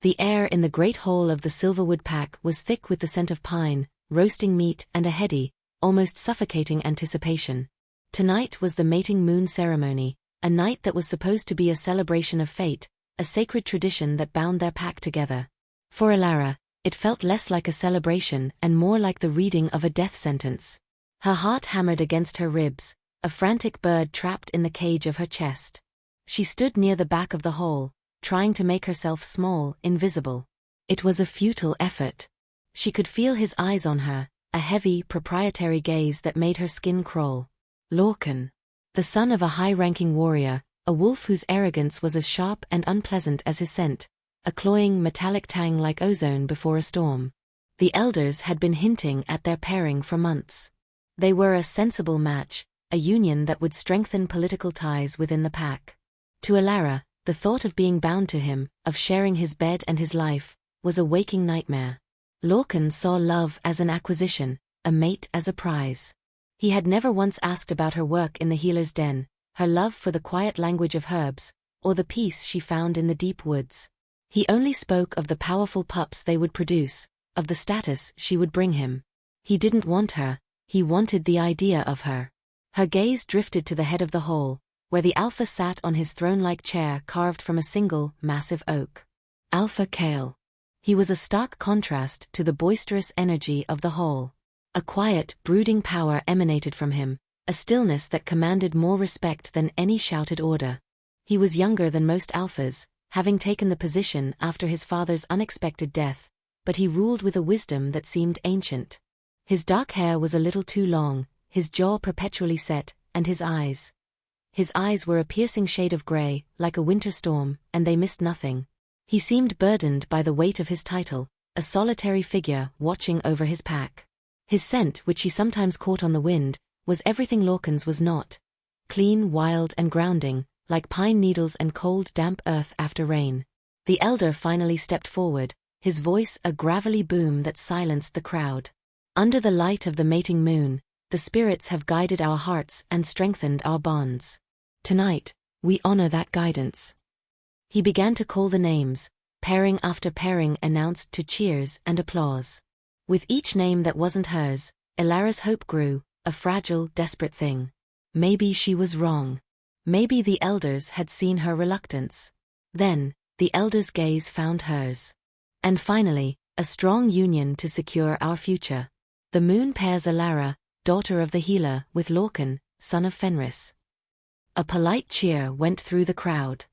The air in the great hall of the Silverwood pack was thick with the scent of pine, roasting meat and a heady, almost suffocating anticipation. Tonight was the mating moon ceremony, a night that was supposed to be a celebration of fate, a sacred tradition that bound their pack together. For Elara, it felt less like a celebration and more like the reading of a death sentence. Her heart hammered against her ribs, a frantic bird trapped in the cage of her chest. She stood near the back of the hall, trying to make herself small, invisible. It was a futile effort. She could feel his eyes on her, a heavy, proprietary gaze that made her skin crawl. Lorcan. The son of a high-ranking warrior, a wolf whose arrogance was as sharp and unpleasant as his scent, a cloying metallic tang like ozone before a storm. The elders had been hinting at their pairing for months. They were a sensible match, a union that would strengthen political ties within the pack. To Elara, the thought of being bound to him, of sharing his bed and his life, was a waking nightmare. Lorcan saw love as an acquisition, a mate as a prize. He had never once asked about her work in the healer's den, her love for the quiet language of herbs, or the peace she found in the deep woods. He only spoke of the powerful pups they would produce, of the status she would bring him. He didn't want her, he wanted the idea of her. Her gaze drifted to the head of the hall, where the Alpha sat on his throne-like chair carved from a single, massive oak. Alpha Kael. He was a stark contrast to the boisterous energy of the hall. A quiet, brooding power emanated from him, a stillness that commanded more respect than any shouted order. He was younger than most Alphas, having taken the position after his father's unexpected death, but he ruled with a wisdom that seemed ancient. His dark hair was a little too long, his jaw perpetually set, and his eyes. His eyes were a piercing shade of gray, like a winter storm, and they missed nothing. He seemed burdened by the weight of his title, a solitary figure watching over his pack. His scent, which he sometimes caught on the wind, was everything Lorcan's was not. Clean, wild and grounding, like pine needles and cold, damp earth after rain. The elder finally stepped forward, his voice a gravelly boom that silenced the crowd. Under the light of the mating moon, the spirits have guided our hearts and strengthened our bonds. Tonight, we honor that guidance. He began to call the names, pairing after pairing announced to cheers and applause. With each name that wasn't hers, Elara's hope grew, a fragile, desperate thing. Maybe she was wrong. Maybe the elders had seen her reluctance. Then, the elders' gaze found hers. And finally, a strong union to secure our future. The moon pairs Elara, daughter of the healer, with Lorcan, son of Fenris. A polite cheer went through the crowd.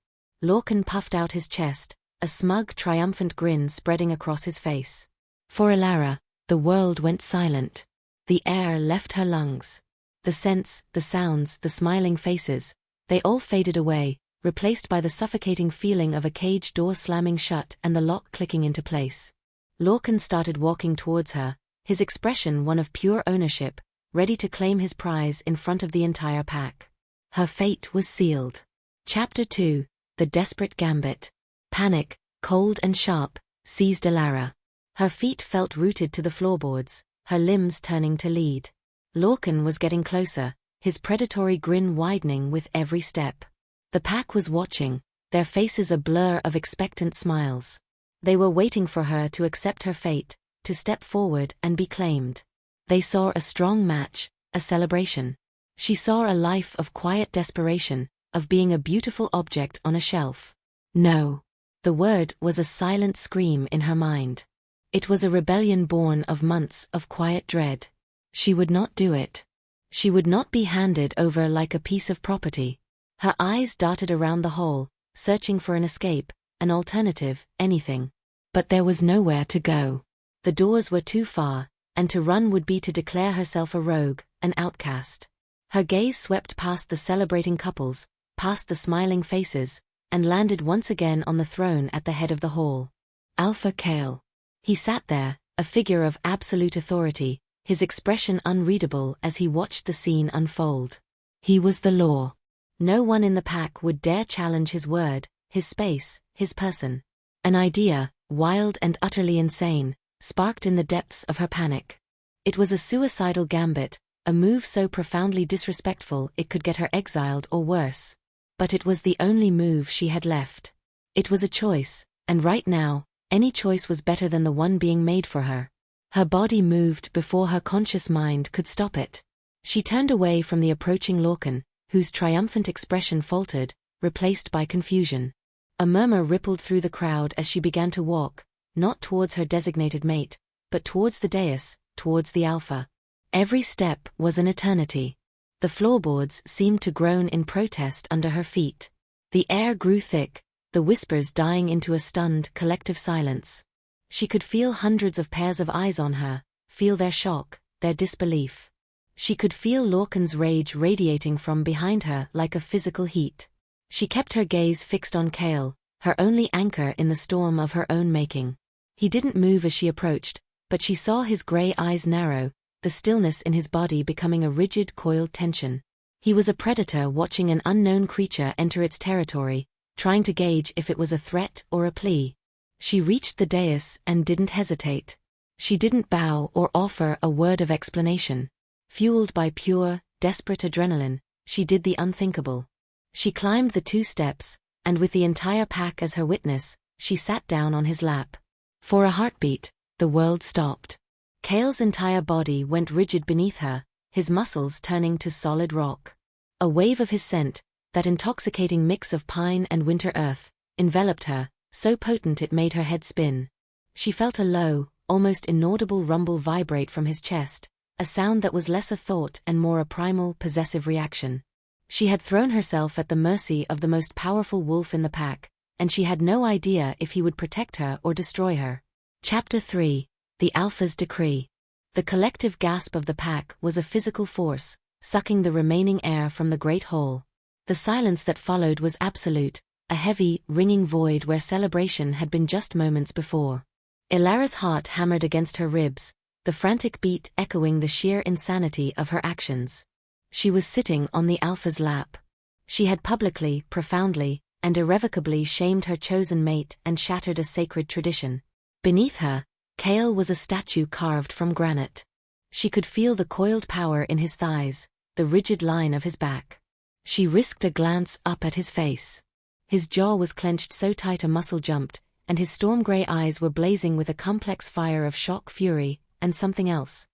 Lorcan puffed out his chest, a smug, triumphant grin spreading across his face. For Elara, the world went silent. The air left her lungs. The scents, the sounds, the smiling faces, they all faded away, replaced by the suffocating feeling of a cage door slamming shut and the lock clicking into place. Lorcan started walking towards her, his expression one of pure ownership, ready to claim his prize in front of the entire pack. Her fate was sealed. Chapter 2. The Desperate Gambit. Panic, cold and sharp, seized Elara. Her feet felt rooted to the floorboards, her limbs turning to lead. Lorcan was getting closer, his predatory grin widening with every step. The pack was watching, their faces a blur of expectant smiles. They were waiting for her to accept her fate, to step forward and be claimed. They saw a strong match, a celebration. She saw a life of quiet desperation, of being a beautiful object on a shelf. No. The word was a silent scream in her mind. It was a rebellion born of months of quiet dread. She would not do it. She would not be handed over like a piece of property. Her eyes darted around the hall, searching for an escape, an alternative, anything. But there was nowhere to go. The doors were too far, and to run would be to declare herself a rogue, an outcast. Her gaze swept past the celebrating couples, past the smiling faces, and landed once again on the throne at the head of the hall. Alpha Kael. He sat there, a figure of absolute authority, his expression unreadable as he watched the scene unfold. He was the law. No one in the pack would dare challenge his word, his space, his person. An idea, wild and utterly insane, sparked in the depths of her panic. It was a suicidal gambit, a move so profoundly disrespectful it could get her exiled or worse. But it was the only move she had left. It was a choice, and right now, Any choice was better than the one being made for her. Her body moved before her conscious mind could stop it. She turned away from the approaching Lorcan, whose triumphant expression faltered, replaced by confusion. A murmur rippled through the crowd as she began to walk, not towards her designated mate, but towards the dais, towards the Alpha. Every step was an eternity. The floorboards seemed to groan in protest under her feet. The air grew thick, the whispers dying into a stunned, collective silence. She could feel hundreds of pairs of eyes on her, feel their shock, their disbelief. She could feel Lorcan's rage radiating from behind her like a physical heat. She kept her gaze fixed on Kael, her only anchor in the storm of her own making. He didn't move as she approached, but she saw his grey eyes narrow, the stillness in his body becoming a rigid, coiled tension. He was a predator watching an unknown creature enter its territory, trying to gauge if it was a threat or a plea. She reached the dais and didn't hesitate. She didn't bow or offer a word of explanation. Fueled by pure, desperate adrenaline, she did the unthinkable. She climbed the 2 steps, and with the entire pack as her witness, she sat down on his lap. For a heartbeat, the world stopped. Kael's entire body went rigid beneath her, his muscles turning to solid rock. A wave of his scent, that intoxicating mix of pine and winter earth, enveloped her, so potent it made her head spin. She felt a low, almost inaudible rumble vibrate from his chest, a sound that was less a thought and more a primal, possessive reaction. She had thrown herself at the mercy of the most powerful wolf in the pack, and she had no idea if he would protect her or destroy her. Chapter 3: The Alpha's Decree. The collective gasp of the pack was a physical force, sucking the remaining air from the great hole. The silence that followed was absolute, a heavy, ringing void where celebration had been just moments before. Ilara's heart hammered against her ribs, the frantic beat echoing the sheer insanity of her actions. She was sitting on the Alpha's lap. She had publicly, profoundly, and irrevocably shamed her chosen mate and shattered a sacred tradition. Beneath her, Kael was a statue carved from granite. She could feel the coiled power in his thighs, the rigid line of his back. She risked a glance up at his face. His jaw was clenched so tight a muscle jumped, and his storm-gray eyes were blazing with a complex fire of shock, fury, and something else.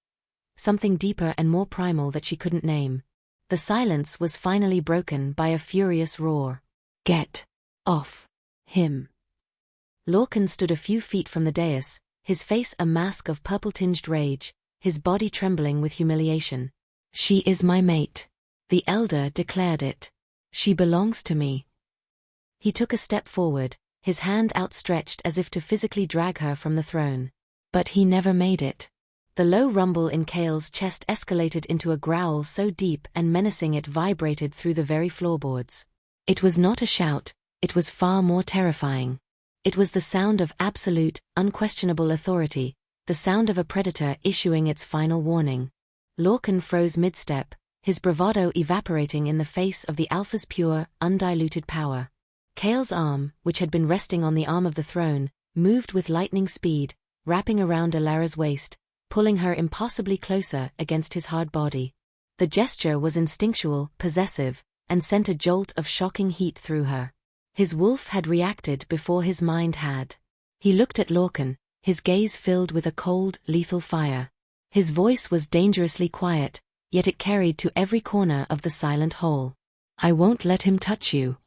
Something deeper and more primal that she couldn't name. The silence was finally broken by a furious roar. "Get off him!" Lorcan stood a few feet from the dais, his face a mask of purple-tinged rage, his body trembling with humiliation. "She is my mate. The Elder declared it. She belongs to me." He took a step forward, his hand outstretched as if to physically drag her from the throne. But he never made it. The low rumble in Kael's chest escalated into a growl so deep and menacing it vibrated through the very floorboards. It was not a shout, it was far more terrifying. It was the sound of absolute, unquestionable authority, the sound of a predator issuing its final warning. Lorcan froze mid-step, his bravado evaporating in the face of the Alpha's pure, undiluted power. Kael's arm, which had been resting on the arm of the throne, moved with lightning speed, wrapping around Ilara's waist, pulling her impossibly closer against his hard body. The gesture was instinctual, possessive, and sent a jolt of shocking heat through her. His wolf had reacted before his mind had. He looked at Lorcan, his gaze filled with a cold, lethal fire. His voice was dangerously quiet, yet it carried to every corner of the silent hole. "I won't let him touch you."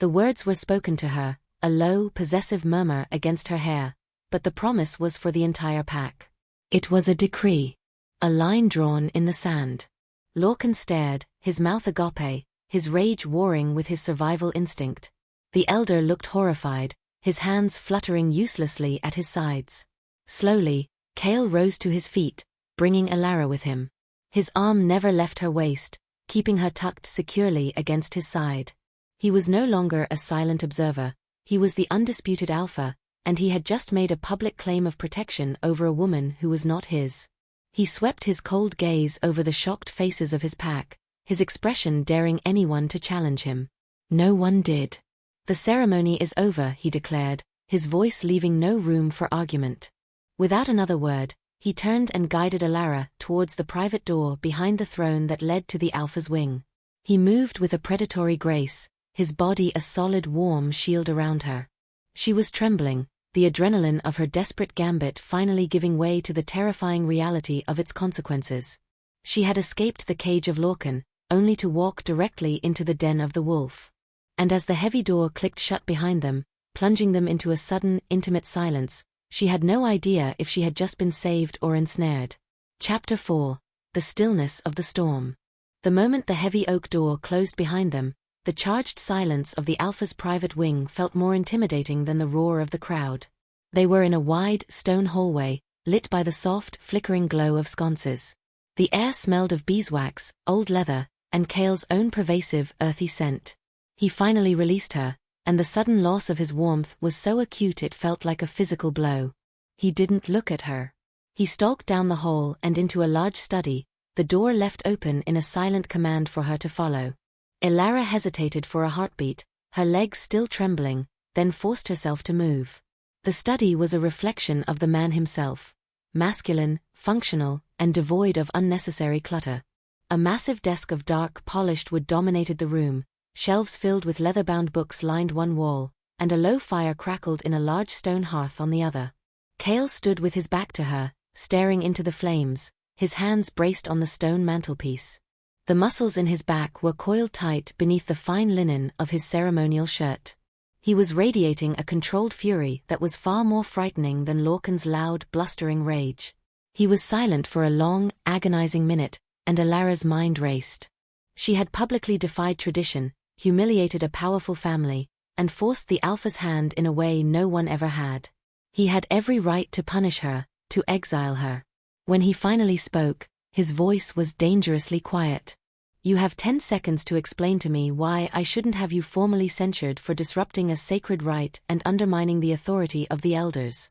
The words were spoken to her, a low, possessive murmur against her hair, but the promise was for the entire pack. It was a decree. A line drawn in the sand. Lorcan stared, his mouth agape, his rage warring with his survival instinct. The Elder looked horrified, his hands fluttering uselessly at his sides. Slowly, Kael rose to his feet, bringing Ilara with him. His arm never left her waist, keeping her tucked securely against his side. He was no longer a silent observer, he was the undisputed Alpha, and he had just made a public claim of protection over a woman who was not his. He swept his cold gaze over the shocked faces of his pack, his expression daring anyone to challenge him. No one did. "The ceremony is over," he declared, his voice leaving no room for argument. Without another word, he turned and guided Ilara towards the private door behind the throne that led to the Alpha's wing. He moved with a predatory grace, his body a solid warm shield around her. She was trembling, the adrenaline of her desperate gambit finally giving way to the terrifying reality of its consequences. She had escaped the cage of Lorcan, only to walk directly into the den of the wolf. And as the heavy door clicked shut behind them, plunging them into a sudden, intimate silence, she had no idea if she had just been saved or ensnared. Chapter 4. The Stillness of the Storm. The moment the heavy oak door closed behind them, the charged silence of the Alpha's private wing felt more intimidating than the roar of the crowd. They were in a wide, stone hallway, lit by the soft, flickering glow of sconces. The air smelled of beeswax, old leather, and Kael's own pervasive, earthy scent. He finally released her, and the sudden loss of his warmth was so acute it felt like a physical blow. He didn't look at her. He stalked down the hall and into a large study, the door left open in a silent command for her to follow. Elara hesitated for a heartbeat, her legs still trembling, then forced herself to move. The study was a reflection of the man himself. Masculine, functional, and devoid of unnecessary clutter. A massive desk of dark, polished wood dominated the room, shelves filled with leather-bound books lined one wall, and a low fire crackled in a large stone hearth on the other. Kael stood with his back to her, staring into the flames, his hands braced on the stone mantelpiece. The muscles in his back were coiled tight beneath the fine linen of his ceremonial shirt. He was radiating a controlled fury that was far more frightening than Lorcan's loud, blustering rage. He was silent for a long, agonizing minute, and Elara's mind raced. She had publicly defied tradition, humiliated a powerful family, and forced the Alpha's hand in a way no one ever had. He had every right to punish her, to exile her. When he finally spoke, his voice was dangerously quiet. "You have 10 seconds to explain to me why I shouldn't have you formally censured for disrupting a sacred rite and undermining the authority of the elders."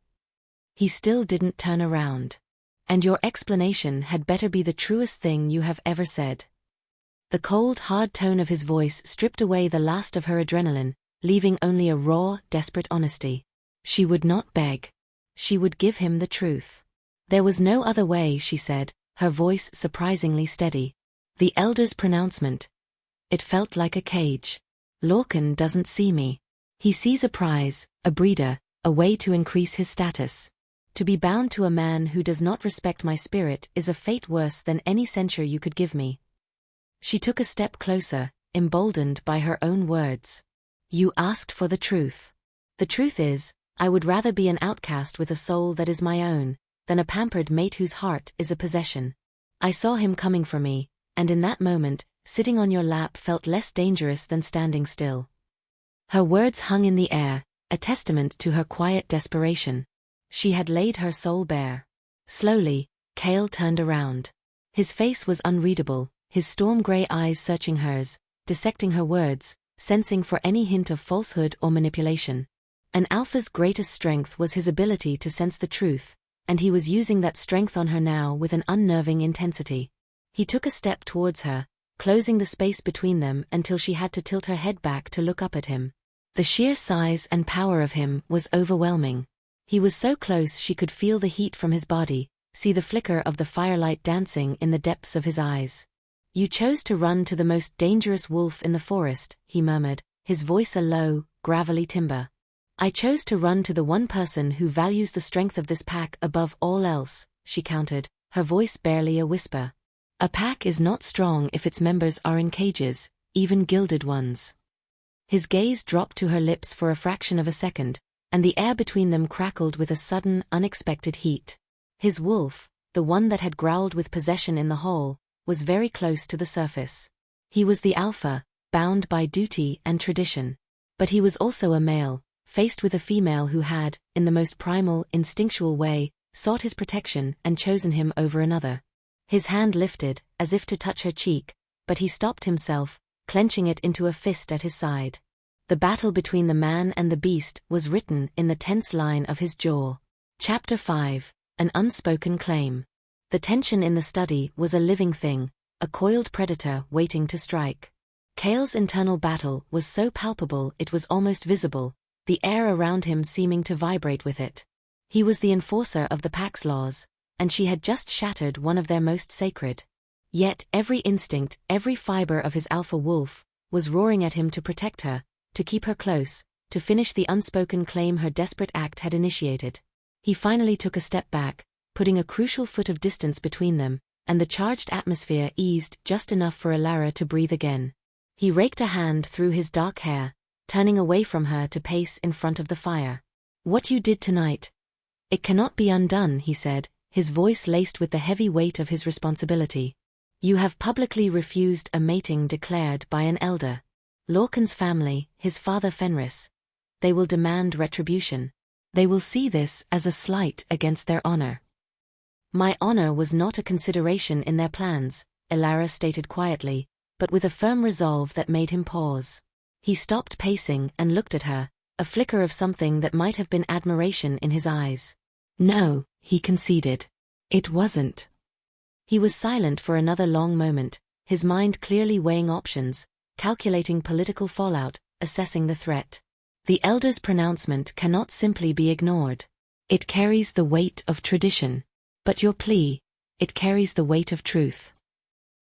He still didn't turn around. "And your explanation had better be the truest thing you have ever said." The cold, hard tone of his voice stripped away the last of her adrenaline, leaving only a raw, desperate honesty. She would not beg. She would give him the truth. "There was no other way," she said, her voice surprisingly steady. "The elder's pronouncement. It felt like a cage. Lorcan doesn't see me. He sees a prize, a breeder, a way to increase his status. To be bound to a man who does not respect my spirit is a fate worse than any censure you could give me." She took a step closer, emboldened by her own words. "You asked for the truth. The truth is, I would rather be an outcast with a soul that is my own, than a pampered mate whose heart is a possession. I saw him coming for me, and in that moment, sitting on your lap felt less dangerous than standing still." Her words hung in the air, a testament to her quiet desperation. She had laid her soul bare. Slowly, Kael turned around. His face was unreadable, his storm-gray eyes searching hers, dissecting her words, sensing for any hint of falsehood or manipulation. An Alpha's greatest strength was his ability to sense the truth, and he was using that strength on her now with an unnerving intensity. He took a step towards her, closing the space between them until she had to tilt her head back to look up at him. The sheer size and power of him was overwhelming. He was so close she could feel the heat from his body, see the flicker of the firelight dancing in the depths of his eyes. "You chose to run to the most dangerous wolf in the forest," he murmured, his voice a low, gravelly timbre. "I chose to run to the one person who values the strength of this pack above all else," she countered, her voice barely a whisper. "A pack is not strong if its members are in cages, even gilded ones." His gaze dropped to her lips for a fraction of a second, and the air between them crackled with a sudden, unexpected heat. His wolf, the one that had growled with possession in the hall, was very close to the surface. He was the Alpha, bound by duty and tradition. But he was also a male, faced with a female who had, in the most primal, instinctual way, sought his protection and chosen him over another. His hand lifted, as if to touch her cheek, but he stopped himself, clenching it into a fist at his side. The battle between the man and the beast was written in the tense line of his jaw. Chapter 5. An Unspoken Claim. The tension in the study was a living thing, a coiled predator waiting to strike. Kael's internal battle was so palpable it was almost visible, the air around him seeming to vibrate with it. He was the enforcer of the pack's laws, and she had just shattered one of their most sacred. Yet every instinct, every fiber of his alpha wolf, was roaring at him to protect her, to keep her close, to finish the unspoken claim her desperate act had initiated. He finally took a step back, putting a crucial foot of distance between them, and the charged atmosphere eased just enough for Elara to breathe again. He raked a hand through his dark hair, turning away from her to pace in front of the fire. "What you did tonight, it cannot be undone," he said, his voice laced with the heavy weight of his responsibility. "You have publicly refused a mating declared by an elder. Lorcan's family, his father Fenris. They will demand retribution. They will see this as a slight against their honor." "My honor was not a consideration in their plans," Elara stated quietly, but with a firm resolve that made him pause. He stopped pacing and looked at her, a flicker of something that might have been admiration in his eyes. "No," he conceded. "It wasn't." He was silent for another long moment, his mind clearly weighing options, calculating political fallout, assessing the threat. The elder's pronouncement cannot simply be ignored. It carries the weight of tradition. But your plea, it carries the weight of truth.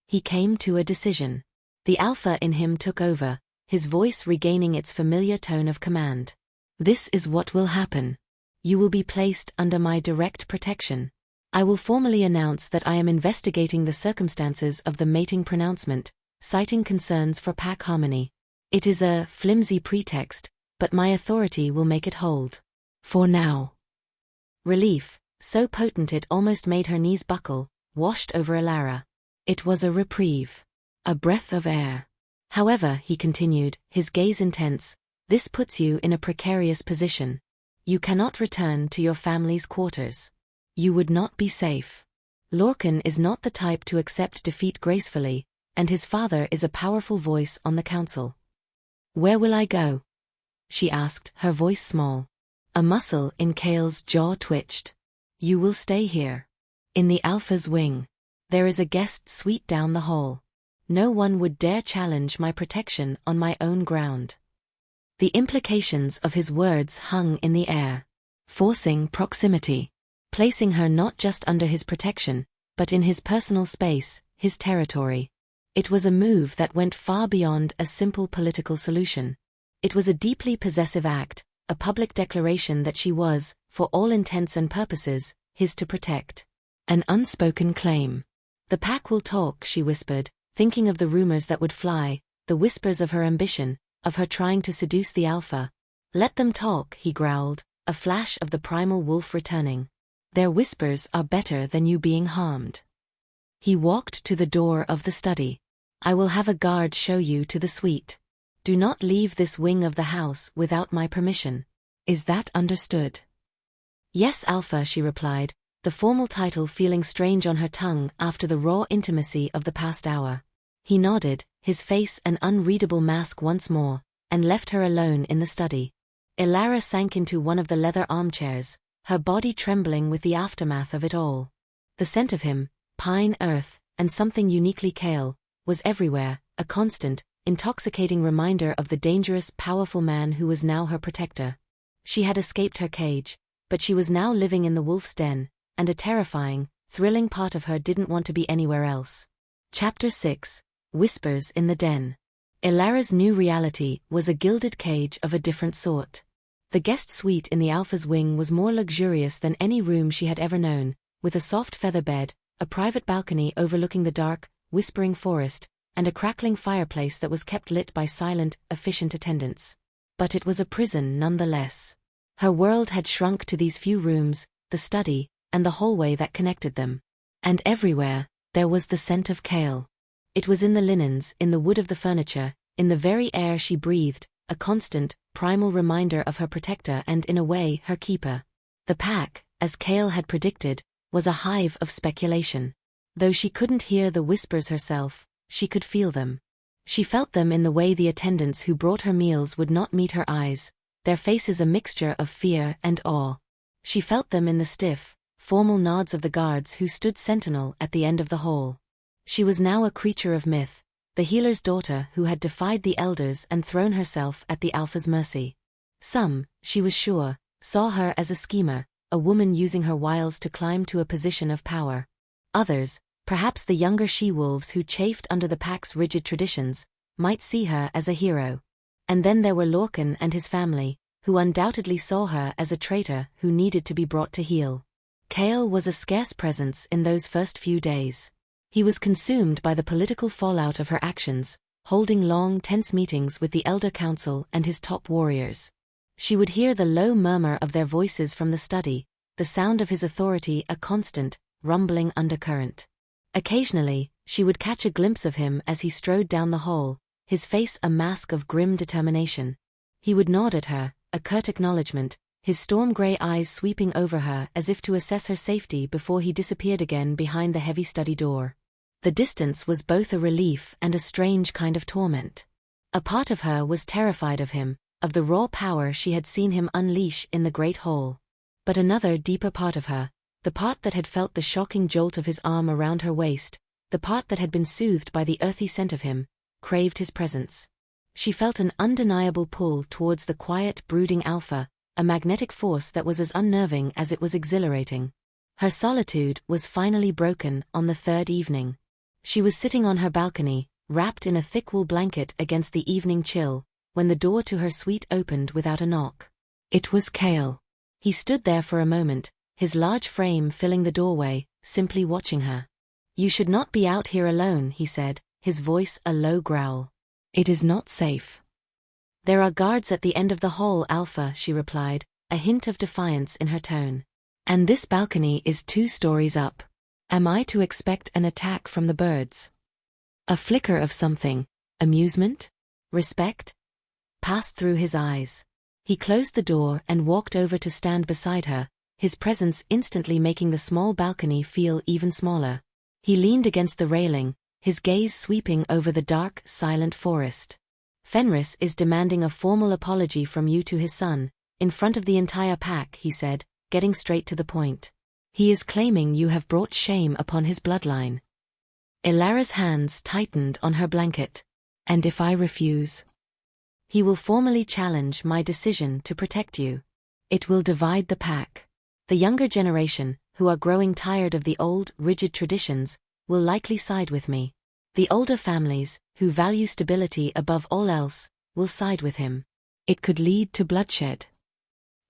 He came to a decision. The alpha in him took over, his voice regaining its familiar tone of command. "This is what will happen. You will be placed under my direct protection. I will formally announce that I am investigating the circumstances of the mating pronouncement, citing concerns for pack harmony. It is a flimsy pretext, but my authority will make it hold. For now." Relief, so potent it almost made her knees buckle, washed over Elara. It was a reprieve. A breath of air. "However," he continued, his gaze intense, "this puts you in a precarious position. You cannot return to your family's quarters. You would not be safe. Lorcan is not the type to accept defeat gracefully, and his father is a powerful voice on the council." "Where will I go?" she asked, her voice small. A muscle in Kael's jaw twitched. "You will stay here. In the Alpha's wing. There is a guest suite down the hall. No one would dare challenge my protection on my own ground." The implications of his words hung in the air. Forcing proximity. Placing her not just under his protection, but in his personal space, his territory. It was a move that went far beyond a simple political solution. It was a deeply possessive act, a public declaration that she was, for all intents and purposes, his to protect. An unspoken claim. "The pack will talk," she whispered, thinking of the rumors that would fly, the whispers of her ambition, of her trying to seduce the alpha. "Let them talk," he growled, a flash of the primal wolf returning. "Their whispers are better than you being harmed." He walked to the door of the study. "I will have a guard show you to the suite. Do not leave this wing of the house without my permission. Is that understood?" "Yes, Alpha," she replied, the formal title feeling strange on her tongue after the raw intimacy of the past hour. He nodded, his face an unreadable mask once more, and left her alone in the study. Elara sank into one of the leather armchairs, her body trembling with the aftermath of it all. The scent of him, pine, earth, and something uniquely Kael, was everywhere, a constant, intoxicating reminder of the dangerous, powerful man who was now her protector. She had escaped her cage, but she was now living in the wolf's den, and a terrifying, thrilling part of her didn't want to be anywhere else. Chapter 6: Whispers in the Den. Elara's new reality was a gilded cage of a different sort. The guest suite in the Alpha's wing was more luxurious than any room she had ever known, with a soft feather bed, a private balcony overlooking the dark, whispering forest, and a crackling fireplace that was kept lit by silent, efficient attendants. But it was a prison nonetheless. Her world had shrunk to these few rooms, the study, and the hallway that connected them. And everywhere, there was the scent of Kael. It was in the linens, in the wood of the furniture, in the very air she breathed, a constant, primal reminder of her protector and, in a way, her keeper. The pack, as Kael had predicted, was a hive of speculation. Though she couldn't hear the whispers herself, she could feel them. She felt them in the way the attendants who brought her meals would not meet her eyes, their faces a mixture of fear and awe. She felt them in the stiff, formal nods of the guards who stood sentinel at the end of the hall. She was now a creature of myth, the healer's daughter who had defied the elders and thrown herself at the Alpha's mercy. Some, she was sure, saw her as a schemer, a woman using her wiles to climb to a position of power. Others, perhaps the younger she-wolves who chafed under the pack's rigid traditions, might see her as a hero. And then there were Lorcan and his family, who undoubtedly saw her as a traitor who needed to be brought to heel. Kael was a scarce presence in those first few days. He was consumed by the political fallout of her actions, holding long, tense meetings with the Elder Council and his top warriors. She would hear the low murmur of their voices from the study, the sound of his authority a constant, rumbling undercurrent. Occasionally, she would catch a glimpse of him as he strode down the hall, his face a mask of grim determination. He would nod at her, a curt acknowledgement, his storm-gray eyes sweeping over her as if to assess her safety before he disappeared again behind the heavy study door. The distance was both a relief and a strange kind of torment. A part of her was terrified of him, of the raw power she had seen him unleash in the great hall. But another deeper part of her, the part that had felt the shocking jolt of his arm around her waist, the part that had been soothed by the earthy scent of him, craved his presence. She felt an undeniable pull towards the quiet, brooding alpha, a magnetic force that was as unnerving as it was exhilarating. Her solitude was finally broken on the third evening. She was sitting on her balcony, wrapped in a thick wool blanket against the evening chill, when the door to her suite opened without a knock. It was Kael. He stood there for a moment, his large frame filling the doorway, simply watching her. "You should not be out here alone," he said, his voice a low growl. "It is not safe." "There are guards at the end of the hall, Alpha," she replied, a hint of defiance in her tone. "And this balcony is 2 stories up. Am I to expect an attack from the birds?" A flicker of something, amusement? Respect? Passed through his eyes. He closed the door and walked over to stand beside her, his presence instantly making the small balcony feel even smaller. He leaned against the railing, his gaze sweeping over the dark, silent forest. "Fenris is demanding a formal apology from you to his son, in front of the entire pack," he said, getting straight to the point. "He is claiming you have brought shame upon his bloodline." Ilara's hands tightened on her blanket. "And if I refuse?" "He will formally challenge my decision to protect you. It will divide the pack. The younger generation, who are growing tired of the old, rigid traditions, will likely side with me. The older families, who value stability above all else, will side with him. It could lead to bloodshed."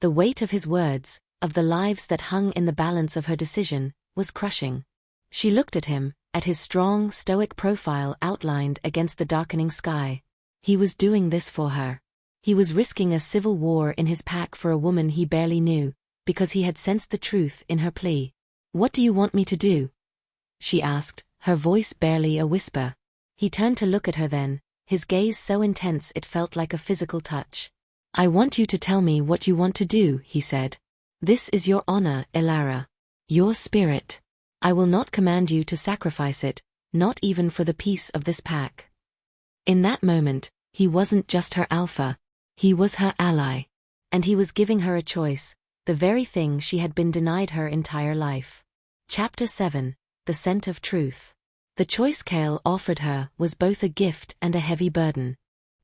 The weight of his words, of the lives that hung in the balance of her decision, was crushing. She looked at him, at his strong, stoic profile outlined against the darkening sky. He was doing this for her. He was risking a civil war in his pack for a woman he barely knew, because he had sensed the truth in her plea. "What do you want me to do?" she asked, her voice barely a whisper. He turned to look at her then, his gaze so intense it felt like a physical touch. "I want you to tell me what you want to do," he said. "This is your honor, Ilara. Your spirit. I will not command you to sacrifice it, not even for the peace of this pack." In that moment, he wasn't just her alpha. He was her ally. And he was giving her a choice, the very thing she had been denied her entire life. Chapter 7. The Scent of Truth. The choice Kael offered her was both a gift and a heavy burden.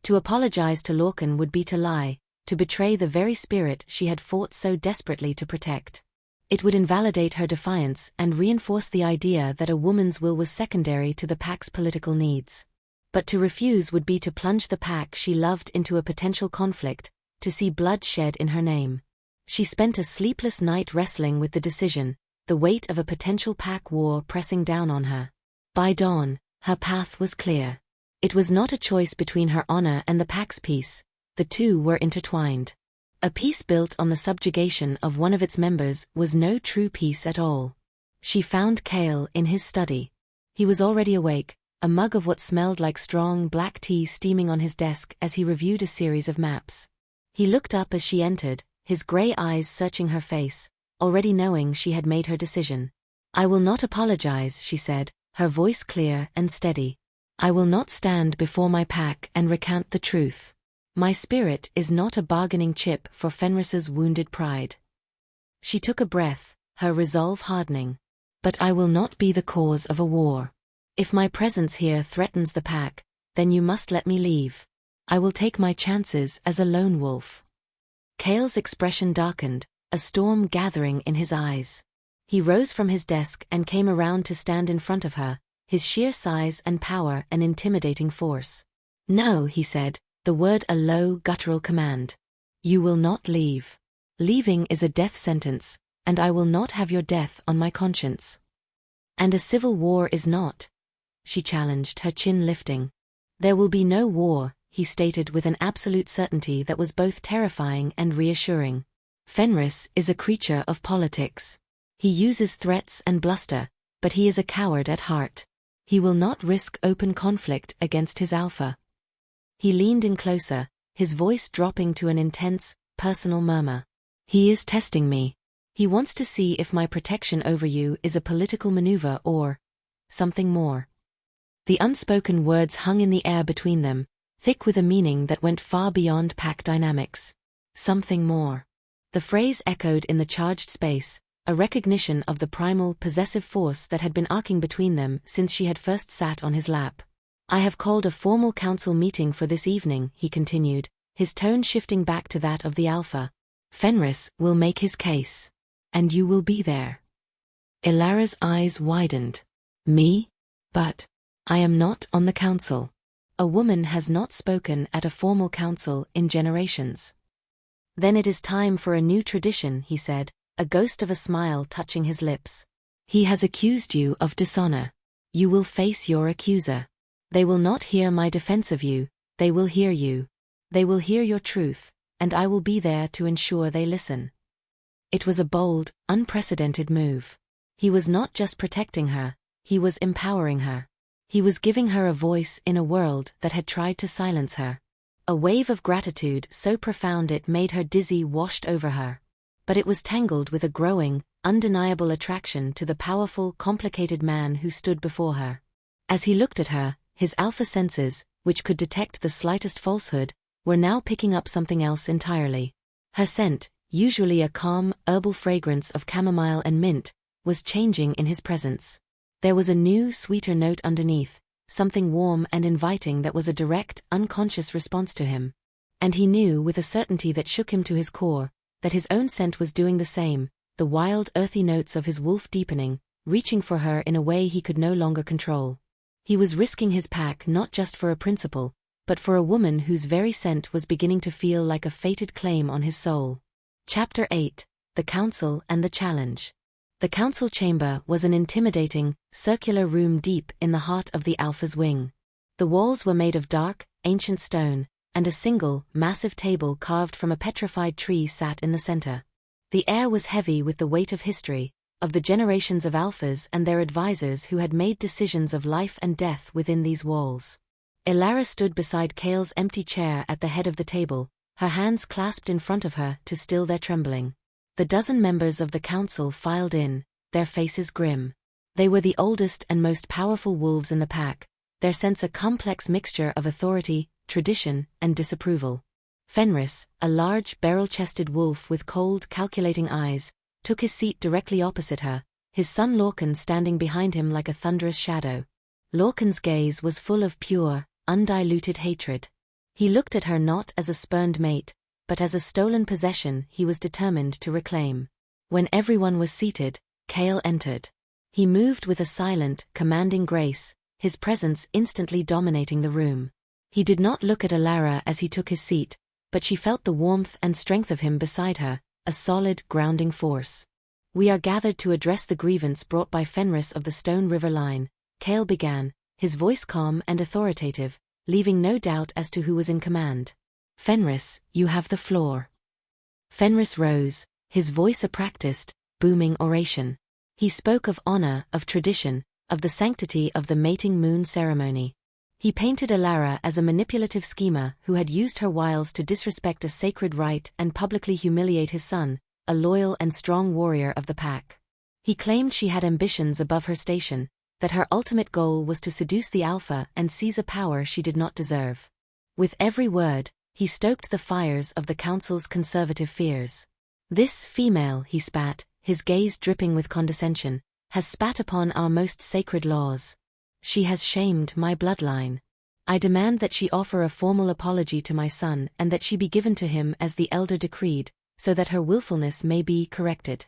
To apologize to Lorcan would be to lie, to betray the very spirit she had fought so desperately to protect. It would invalidate her defiance and reinforce the idea that a woman's will was secondary to the pack's political needs. But to refuse would be to plunge the pack she loved into a potential conflict, to see blood shed in her name. She spent a sleepless night wrestling with the decision, the weight of a potential pack war pressing down on her. By dawn, her path was clear. It was not a choice between her honor and the pack's peace. The two were intertwined. A peace built on the subjugation of one of its members was no true peace at all. She found Kael in his study. He was already awake, a mug of what smelled like strong black tea steaming on his desk as he reviewed a series of maps. He looked up as she entered, his gray eyes searching her face, already knowing she had made her decision. "I will not apologize," she said, her voice clear and steady. "I will not stand before my pack and recount the truth. My spirit is not a bargaining chip for Fenris's wounded pride." She took a breath, her resolve hardening. "But I will not be the cause of a war. If my presence here threatens the pack, then you must let me leave. I will take my chances as a lone wolf." Kael's expression darkened, a storm gathering in his eyes. He rose from his desk and came around to stand in front of her, his sheer size and power an intimidating force. "No," he said, the word a low, guttural command. You will not leave. Leaving is a death sentence, and I will not have your death on my conscience. And a civil war is not, she challenged, her chin lifting. There will be no war, he stated with an absolute certainty that was both terrifying and reassuring. Fenris is a creature of politics. He uses threats and bluster, but he is a coward at heart. He will not risk open conflict against his alpha. He leaned in closer, his voice dropping to an intense, personal murmur. He is testing me. He wants to see if my protection over you is a political maneuver or something more. The unspoken words hung in the air between them, thick with a meaning that went far beyond pack dynamics. Something more. The phrase echoed in the charged space, a recognition of the primal, possessive force that had been arcing between them since she had first sat on his lap. I have called a formal council meeting for this evening, he continued, his tone shifting back to that of the alpha. Fenris will make his case. And you will be there. Ilara's eyes widened. Me? But I am not on the council. A woman has not spoken at a formal council in generations. Then it is time for a new tradition, he said, a ghost of a smile touching his lips. He has accused you of dishonor. You will face your accuser. They will not hear my defense of you, they will hear you. They will hear your truth, and I will be there to ensure they listen. It was a bold, unprecedented move. He was not just protecting her, he was empowering her. He was giving her a voice in a world that had tried to silence her. A wave of gratitude so profound it made her dizzy washed over her. But it was tangled with a growing, undeniable attraction to the powerful, complicated man who stood before her. As he looked at her, his alpha senses, which could detect the slightest falsehood, were now picking up something else entirely. Her scent, usually a calm, herbal fragrance of chamomile and mint, was changing in his presence. There was a new, sweeter note underneath, something warm and inviting that was a direct, unconscious response to him. And he knew with a certainty that shook him to his core, that his own scent was doing the same, the wild, earthy notes of his wolf deepening, reaching for her in a way he could no longer control. He was risking his pack not just for a principle, but for a woman whose very scent was beginning to feel like a fated claim on his soul. Chapter 8: The Council and the Challenge. The council chamber was an intimidating, circular room deep in the heart of the Alpha's wing. The walls were made of dark, ancient stone, and a single, massive table carved from a petrified tree sat in the center. The air was heavy with the weight of history, of the generations of Alphas and their advisors who had made decisions of life and death within these walls. Ilara stood beside Kael's empty chair at the head of the table, her hands clasped in front of her to still their trembling. The dozen members of the council filed in, their faces grim. They were the oldest and most powerful wolves in the pack, their sense a complex mixture of authority, tradition, and disapproval. Fenris, a large, barrel-chested wolf with cold, calculating eyes, took his seat directly opposite her, his son Lorcan standing behind him like a thunderous shadow. Lorcan's gaze was full of pure, undiluted hatred. He looked at her not as a spurned mate, but as a stolen possession he was determined to reclaim. When everyone was seated, Kael entered. He moved with a silent, commanding grace, his presence instantly dominating the room. He did not look at Ilara as he took his seat, but she felt the warmth and strength of him beside her, a solid, grounding force. "We are gathered to address the grievance brought by Fenris of the Stone River line," Kael began, his voice calm and authoritative, leaving no doubt as to who was in command. "Fenris, you have the floor." Fenris rose, his voice a practiced, booming oration. He spoke of honor, of tradition, of the sanctity of the mating moon ceremony. He painted Ilara as a manipulative schemer who had used her wiles to disrespect a sacred rite and publicly humiliate his son, a loyal and strong warrior of the pack. He claimed she had ambitions above her station, that her ultimate goal was to seduce the Alpha and seize a power she did not deserve. With every word, he stoked the fires of the council's conservative fears. "This female," he spat, his gaze dripping with condescension, "has spat upon our most sacred laws. She has shamed my bloodline. I demand that she offer a formal apology to my son and that she be given to him as the elder decreed, so that her willfulness may be corrected."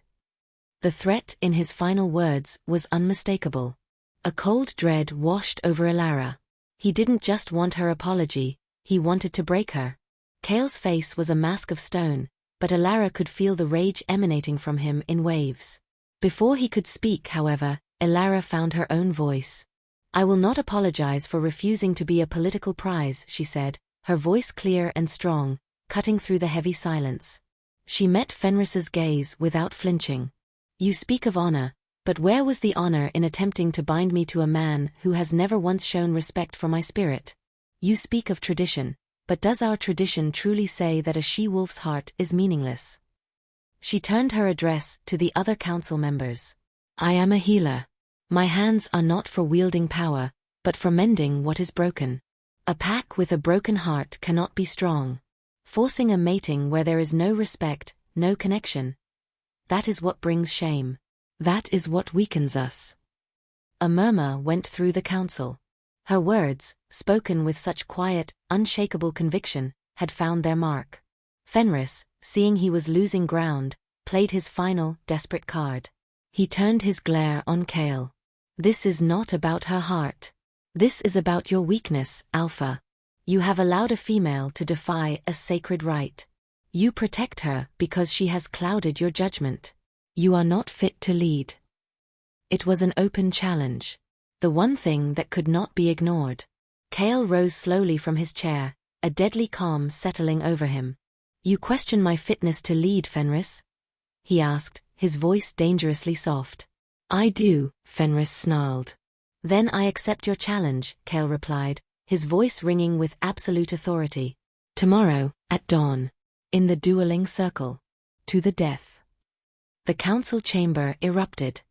The threat in his final words was unmistakable. A cold dread washed over Ilara. He didn't just want her apology, he wanted to break her. Kael's face was a mask of stone, but Elara could feel the rage emanating from him in waves. Before he could speak, however, Elara found her own voice. "I will not apologize for refusing to be a political prize," she said, her voice clear and strong, cutting through the heavy silence. She met Fenris's gaze without flinching. "You speak of honor, but where was the honor in attempting to bind me to a man who has never once shown respect for my spirit? You speak of tradition, but does our tradition truly say that a she-wolf's heart is meaningless?" She turned her address to the other council members. "I am a healer. My hands are not for wielding power, but for mending what is broken. A pack with a broken heart cannot be strong. Forcing a mating where there is no respect, no connection. That is what brings shame. That is what weakens us." A murmur went through the council. Her words, spoken with such quiet, unshakable conviction, had found their mark. Fenris, seeing he was losing ground, played his final, desperate card. He turned his glare on Kael. "This is not about her heart. This is about your weakness, Alpha. You have allowed a female to defy a sacred right. You protect her because she has clouded your judgment. You are not fit to lead." It was an open challenge. The one thing that could not be ignored. Kael rose slowly from his chair, a deadly calm settling over him. "You question my fitness to lead, Fenris?" he asked, his voice dangerously soft. "I do," Fenris snarled. "Then I accept your challenge," Kael replied, his voice ringing with absolute authority. "Tomorrow, at dawn. In the dueling circle. To the death." The council chamber erupted.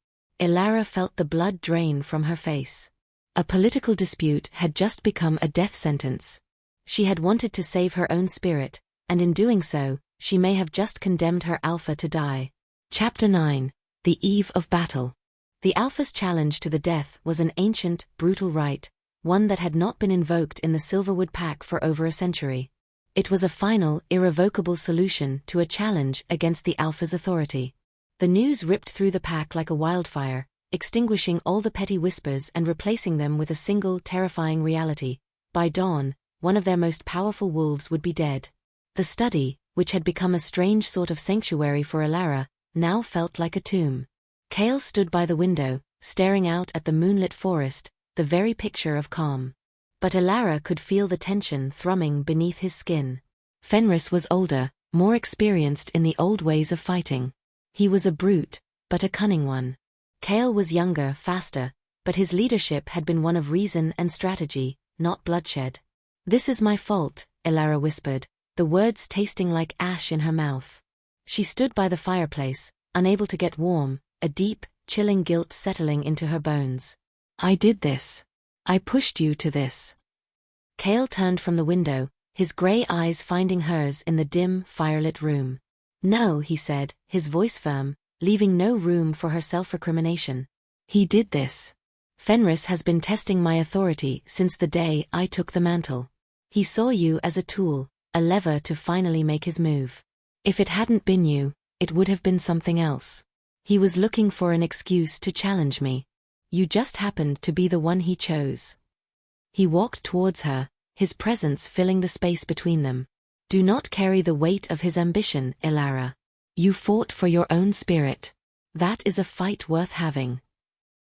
Elara felt the blood drain from her face. A political dispute had just become a death sentence. She had wanted to save her own spirit, and in doing so, she may have just condemned her Alpha to die. Chapter 9. The Eve of Battle. The Alpha's challenge to the death was an ancient, brutal rite, one that had not been invoked in the Silverwood Pack for over a century. It was a final, irrevocable solution to a challenge against the Alpha's authority. The news ripped through the pack like a wildfire, extinguishing all the petty whispers and replacing them with a single terrifying reality. By dawn, one of their most powerful wolves would be dead. The study, which had become a strange sort of sanctuary for Elara, now felt like a tomb. Kael stood by the window, staring out at the moonlit forest, the very picture of calm. But Elara could feel the tension thrumming beneath his skin. Fenris was older, more experienced in the old ways of fighting. He was a brute, but a cunning one. Kael was younger, faster, but his leadership had been one of reason and strategy, not bloodshed. "This is my fault," Elara whispered, the words tasting like ash in her mouth. She stood by the fireplace, unable to get warm, a deep, chilling guilt settling into her bones. "I did this. I pushed you to this." Kael turned from the window, his gray eyes finding hers in the dim, firelit room. "No," he said, his voice firm, leaving no room for her self-recrimination. "He did this. Fenris has been testing my authority since the day I took the mantle. He saw you as a tool, a lever to finally make his move. If it hadn't been you, it would have been something else. He was looking for an excuse to challenge me. You just happened to be the one he chose." He walked towards her, his presence filling the space between them. "Do not carry the weight of his ambition, Elara. You fought for your own spirit. That is a fight worth having."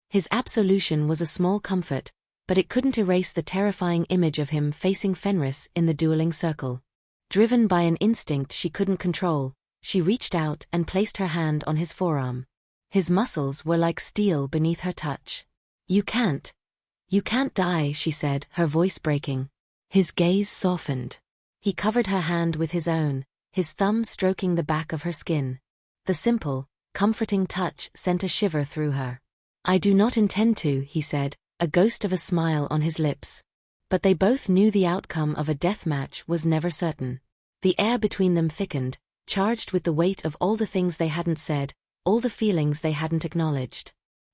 His absolution was a small comfort, but it couldn't erase the terrifying image of him facing Fenris in the dueling circle. Driven by an instinct she couldn't control, she reached out and placed her hand on his forearm. His muscles were like steel beneath her touch. You can't die," she said, her voice breaking. His gaze softened. He covered her hand with his own, his thumb stroking the back of her skin. The simple, comforting touch sent a shiver through her. "I do not intend to," he said, a ghost of a smile on his lips. But they both knew the outcome of a death match was never certain. The air between them thickened, charged with the weight of all the things they hadn't said, all the feelings they hadn't acknowledged.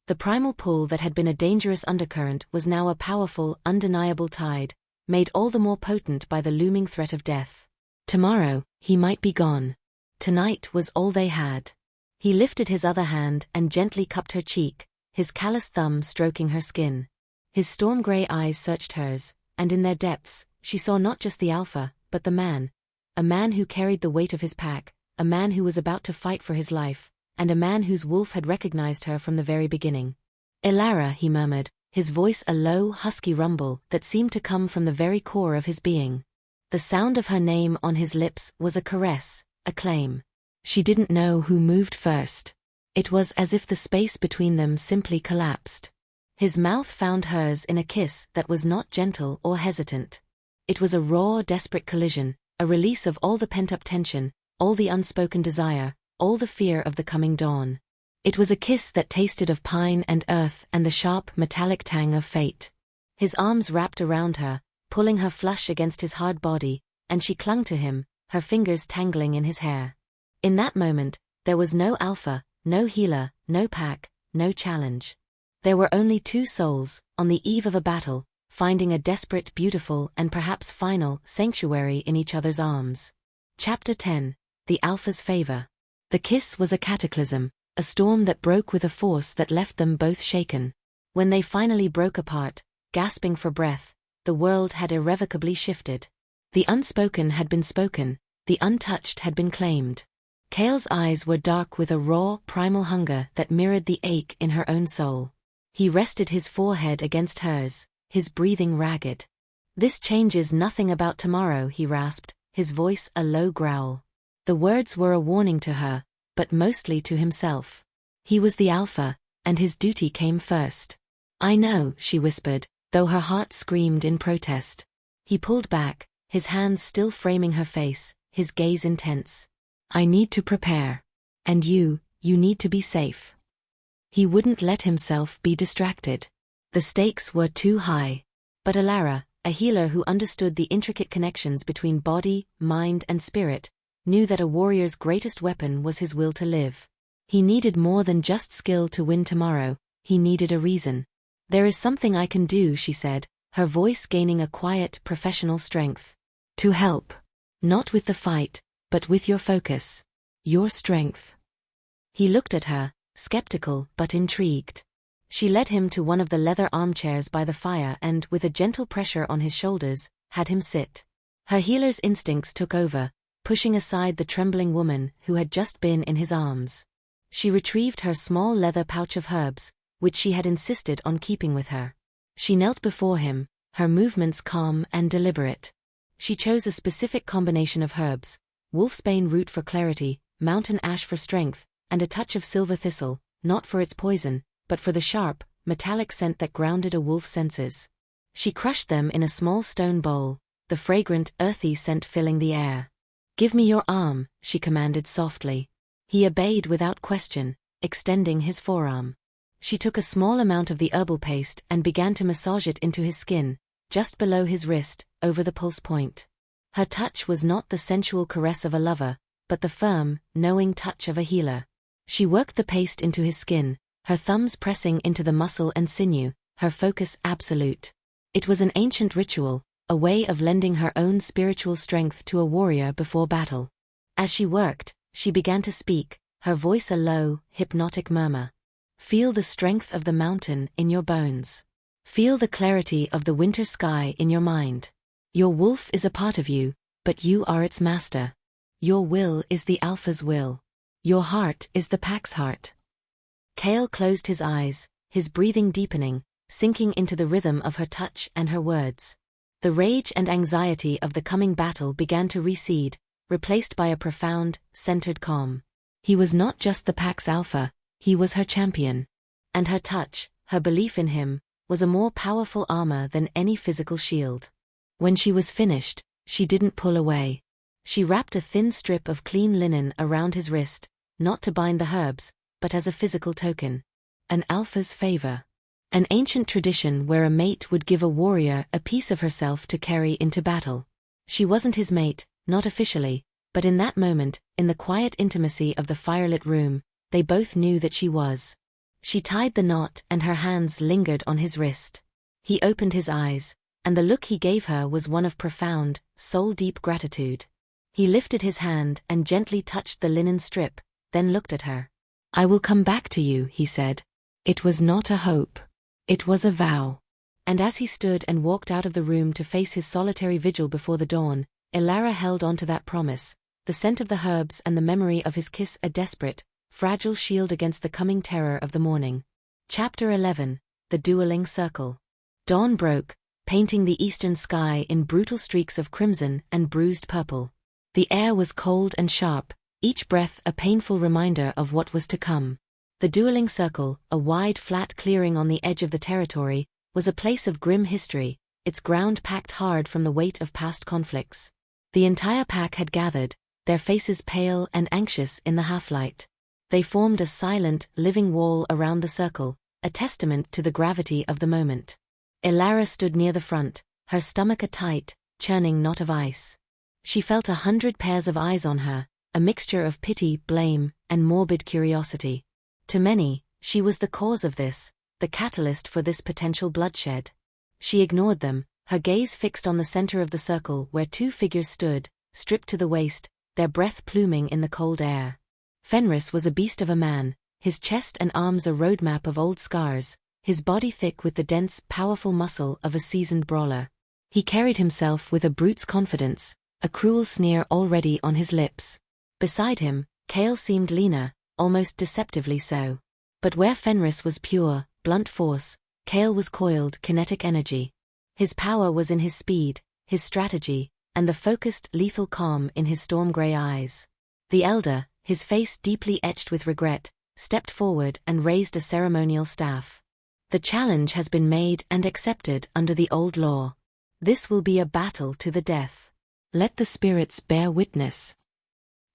The primal pull that had been a dangerous undercurrent was now a powerful, undeniable tide, made all the more potent by the looming threat of death. Tomorrow, he might be gone. Tonight was all they had. He lifted his other hand and gently cupped her cheek, his callous thumb stroking her skin. His storm-gray eyes searched hers, and in their depths, she saw not just the Alpha, but the man. a man who carried the weight of his pack, a man who was about to fight for his life, and a man whose wolf had recognized her from the very beginning. "Elara," he murmured, his voice a low, husky rumble that seemed to come from the very core of his being. The sound of her name on his lips was a caress, a claim. She didn't know who moved first. It was as if the space between them simply collapsed. His mouth found hers in a kiss that was not gentle or hesitant. It was a raw, desperate collision, a release of all the pent-up tension, all the unspoken desire, all the fear of the coming dawn. It was a kiss that tasted of pine and earth and the sharp, metallic tang of fate. His arms wrapped around her, pulling her flush against his hard body, and she clung to him, her fingers tangling in his hair. In that moment, there was no alpha, no healer, no pack, no challenge. There were only two souls, on the eve of a battle, finding a desperate, beautiful, and perhaps final sanctuary in each other's arms. Chapter 10. The Alpha's Favor. The kiss was a cataclysm, a storm that broke with a force that left them both shaken. When they finally broke apart, gasping for breath, the world had irrevocably shifted. The unspoken had been spoken, the untouched had been claimed. Kael's eyes were dark with a raw, primal hunger that mirrored the ache in her own soul. He rested his forehead against hers, his breathing ragged. "This changes nothing about tomorrow," he rasped, his voice a low growl. The words were a warning to her, but mostly to himself. He was the alpha, and his duty came first. "I know," she whispered, though her heart screamed in protest. He pulled back, his hands still framing her face, his gaze intense. "I need to prepare. And you need to be safe." He wouldn't let himself be distracted. The stakes were too high. But Elara, a healer who understood the intricate connections between body, mind, and spirit, knew that a warrior's greatest weapon was his will to live. He needed more than just skill to win tomorrow, he needed a reason. "There is something I can do," she said, her voice gaining a quiet, professional strength. "To help. Not with the fight, but with your focus. Your strength." He looked at her, skeptical but intrigued. She led him to one of the leather armchairs by the fire and, with a gentle pressure on his shoulders, had him sit. Her healer's instincts took over, pushing aside the trembling woman who had just been in his arms. She retrieved her small leather pouch of herbs, which she had insisted on keeping with her. She knelt before him, her movements calm and deliberate. She chose a specific combination of herbs: wolfsbane root for clarity, mountain ash for strength, and a touch of silver thistle, not for its poison, but for the sharp, metallic scent that grounded a wolf's senses. She crushed them in a small stone bowl, the fragrant, earthy scent filling the air. "Give me your arm," she commanded softly. He obeyed without question, extending his forearm. She took a small amount of the herbal paste and began to massage it into his skin, just below his wrist, over the pulse point. Her touch was not the sensual caress of a lover, but the firm, knowing touch of a healer. She worked the paste into his skin, her thumbs pressing into the muscle and sinew, her focus absolute. It was an ancient ritual, a way of lending her own spiritual strength to a warrior before battle. As she worked, she began to speak, her voice a low, hypnotic murmur. "Feel the strength of the mountain in your bones. Feel the clarity of the winter sky in your mind. Your wolf is a part of you, but you are its master. Your will is the alpha's will. Your heart is the pack's heart." Kael closed his eyes, his breathing deepening, sinking into the rhythm of her touch and her words. The rage and anxiety of the coming battle began to recede, replaced by a profound, centered calm. He was not just the pack's alpha, he was her champion. And her touch, her belief in him, was a more powerful armor than any physical shield. When she was finished, she didn't pull away. She wrapped a thin strip of clean linen around his wrist, not to bind the herbs, but as a physical token. An alpha's favor. An ancient tradition where a mate would give a warrior a piece of herself to carry into battle. She wasn't his mate, not officially, but in that moment, in the quiet intimacy of the firelit room, they both knew that she was. She tied the knot and her hands lingered on his wrist. He opened his eyes, and the look he gave her was one of profound, soul-deep gratitude. He lifted his hand and gently touched the linen strip, then looked at her. "I will come back to you," he said. It was not a hope. It was a vow. And as he stood and walked out of the room to face his solitary vigil before the dawn, Elara held on to that promise, the scent of the herbs and the memory of his kiss a desperate, fragile shield against the coming terror of the morning. Chapter 11. The Dueling Circle. Dawn broke, painting the eastern sky in brutal streaks of crimson and bruised purple. The air was cold and sharp, each breath a painful reminder of what was to come. The Dueling Circle, a wide flat clearing on the edge of the territory, was a place of grim history, its ground packed hard from the weight of past conflicts. The entire pack had gathered, their faces pale and anxious in the half-light. They formed a silent, living wall around the circle, a testament to the gravity of the moment. Elara stood near the front, her stomach a-tight, churning knot of ice. She felt 100 pairs of eyes on her, a mixture of pity, blame, and morbid curiosity. To many, she was the cause of this, the catalyst for this potential bloodshed. She ignored them, her gaze fixed on the center of the circle where two figures stood, stripped to the waist, their breath pluming in the cold air. Fenris was a beast of a man, his chest and arms a roadmap of old scars, his body thick with the dense, powerful muscle of a seasoned brawler. He carried himself with a brute's confidence, a cruel sneer already on his lips. Beside him, Kael seemed leaner, almost deceptively so. But where Fenris was pure, blunt force, Kael was coiled, kinetic energy. His power was in his speed, his strategy, and the focused, lethal calm in his storm-gray eyes. The elder, his face deeply etched with regret, stepped forward and raised a ceremonial staff. The challenge has been made and accepted under the old law. This will be a battle to the death. Let the spirits bear witness.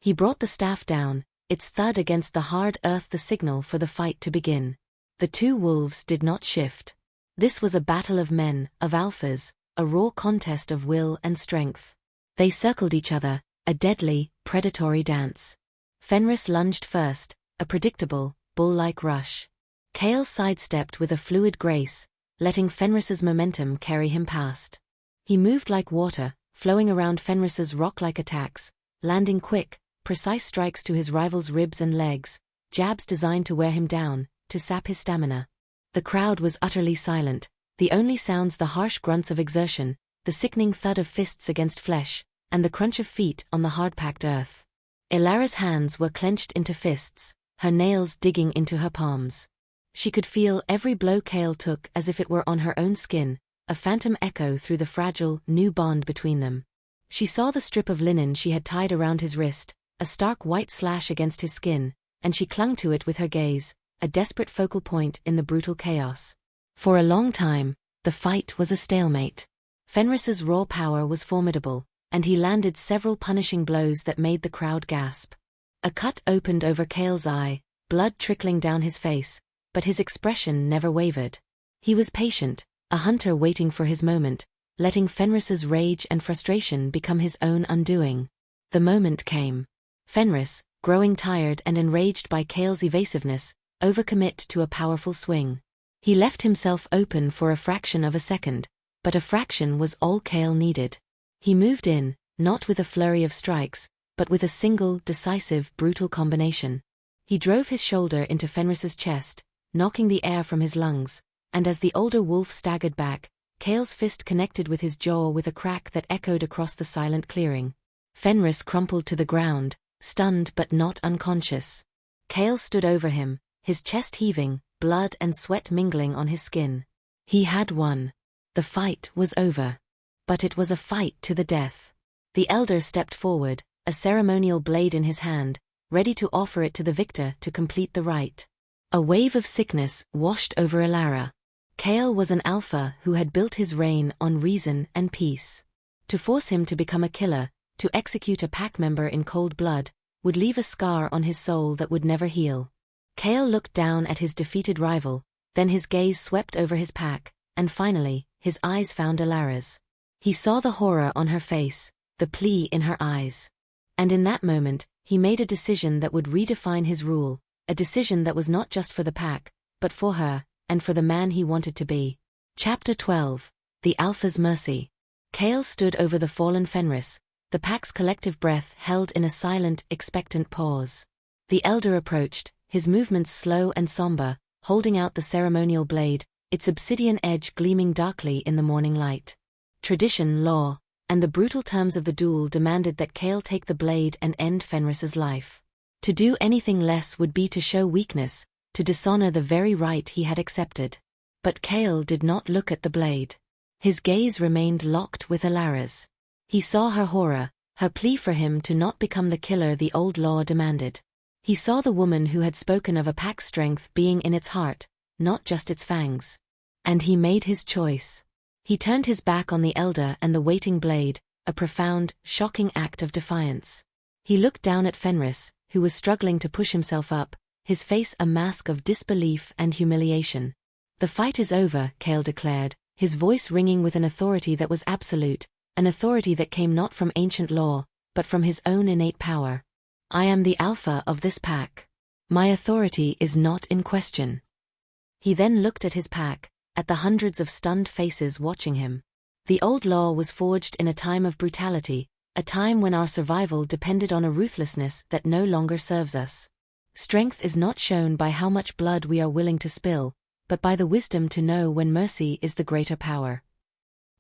He brought the staff down, its thud against the hard earth the signal for the fight to begin. The two wolves did not shift. This was a battle of men, of alphas, a raw contest of will and strength. They circled each other, a deadly, predatory dance. Fenris lunged first, a predictable, bull-like rush. Kael sidestepped with a fluid grace, letting Fenris's momentum carry him past. He moved like water, flowing around Fenris's rock-like attacks, landing quick, precise strikes to his rival's ribs and legs, jabs designed to wear him down, to sap his stamina. The crowd was utterly silent, the only sounds the harsh grunts of exertion, the sickening thud of fists against flesh, and the crunch of feet on the hard-packed earth. Elara's hands were clenched into fists, her nails digging into her palms. She could feel every blow Kael took as if it were on her own skin, a phantom echo through the fragile, new bond between them. She saw the strip of linen she had tied around his wrist, a stark white slash against his skin, and she clung to it with her gaze, a desperate focal point in the brutal chaos. For a long time, the fight was a stalemate. Fenris's raw power was formidable, and he landed several punishing blows that made the crowd gasp. A cut opened over Kael's eye, blood trickling down his face, but his expression never wavered. He was patient, a hunter waiting for his moment, letting Fenris's rage and frustration become his own undoing. The moment came. Fenris, growing tired and enraged by Kael's evasiveness, overcommit to a powerful swing. He left himself open for a fraction of a second, but a fraction was all Kael needed. He moved in, not with a flurry of strikes, but with a single, decisive, brutal combination. He drove his shoulder into Fenris's chest, knocking the air from his lungs, and as the older wolf staggered back, Kael's fist connected with his jaw with a crack that echoed across the silent clearing. Fenris crumpled to the ground, stunned but not unconscious. Kael stood over him, his chest heaving, blood and sweat mingling on his skin. He had won. The fight was over. But it was a fight to the death. The elder stepped forward, a ceremonial blade in his hand, ready to offer it to the victor to complete the rite. A wave of sickness washed over Elara. Kael was an alpha who had built his reign on reason and peace. To force him to become a killer, to execute a pack member in cold blood, would leave a scar on his soul that would never heal. Kael looked down at his defeated rival, then his gaze swept over his pack, and finally, his eyes found Elara's. He saw the horror on her face, the plea in her eyes. And in that moment, he made a decision that would redefine his rule, a decision that was not just for the pack, but for her, and for the man he wanted to be. Chapter 12. The Alpha's Mercy. Kael stood over the fallen Fenris, the pack's collective breath held in a silent, expectant pause. The elder approached, his movements slow and somber, holding out the ceremonial blade, its obsidian edge gleaming darkly in the morning light. Tradition, law, and the brutal terms of the duel demanded that Kael take the blade and end Fenris's life. To do anything less would be to show weakness, to dishonor the very right he had accepted. But Kael did not look at the blade. His gaze remained locked with Alara's. He saw her horror, her plea for him to not become the killer the old law demanded. He saw the woman who had spoken of a pack's strength being in its heart, not just its fangs. And he made his choice. He turned his back on the elder and the waiting blade, a profound, shocking act of defiance. He looked down at Fenris, who was struggling to push himself up, his face a mask of disbelief and humiliation. "The fight is over," Kael declared, his voice ringing with an authority that was absolute, an authority that came not from ancient law, but from his own innate power. "I am the alpha of this pack. My authority is not in question." He then looked at his pack, at the hundreds of stunned faces watching him. The old law was forged in a time of brutality, a time when our survival depended on a ruthlessness that no longer serves us. Strength is not shown by how much blood we are willing to spill, but by the wisdom to know when mercy is the greater power.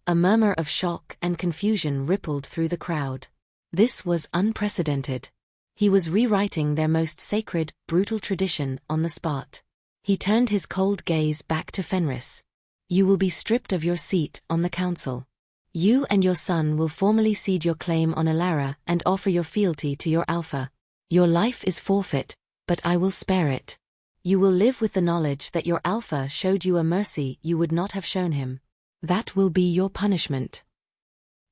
A murmur of shock and confusion rippled through the crowd. This was unprecedented. He was rewriting their most sacred, brutal tradition on the spot. He turned his cold gaze back to Fenris. "You will be stripped of your seat on the council. You and your son will formally cede your claim on Alara and offer your fealty to your alpha. Your life is forfeit, but I will spare it. You will live with the knowledge that your alpha showed you a mercy you would not have shown him. That will be your punishment."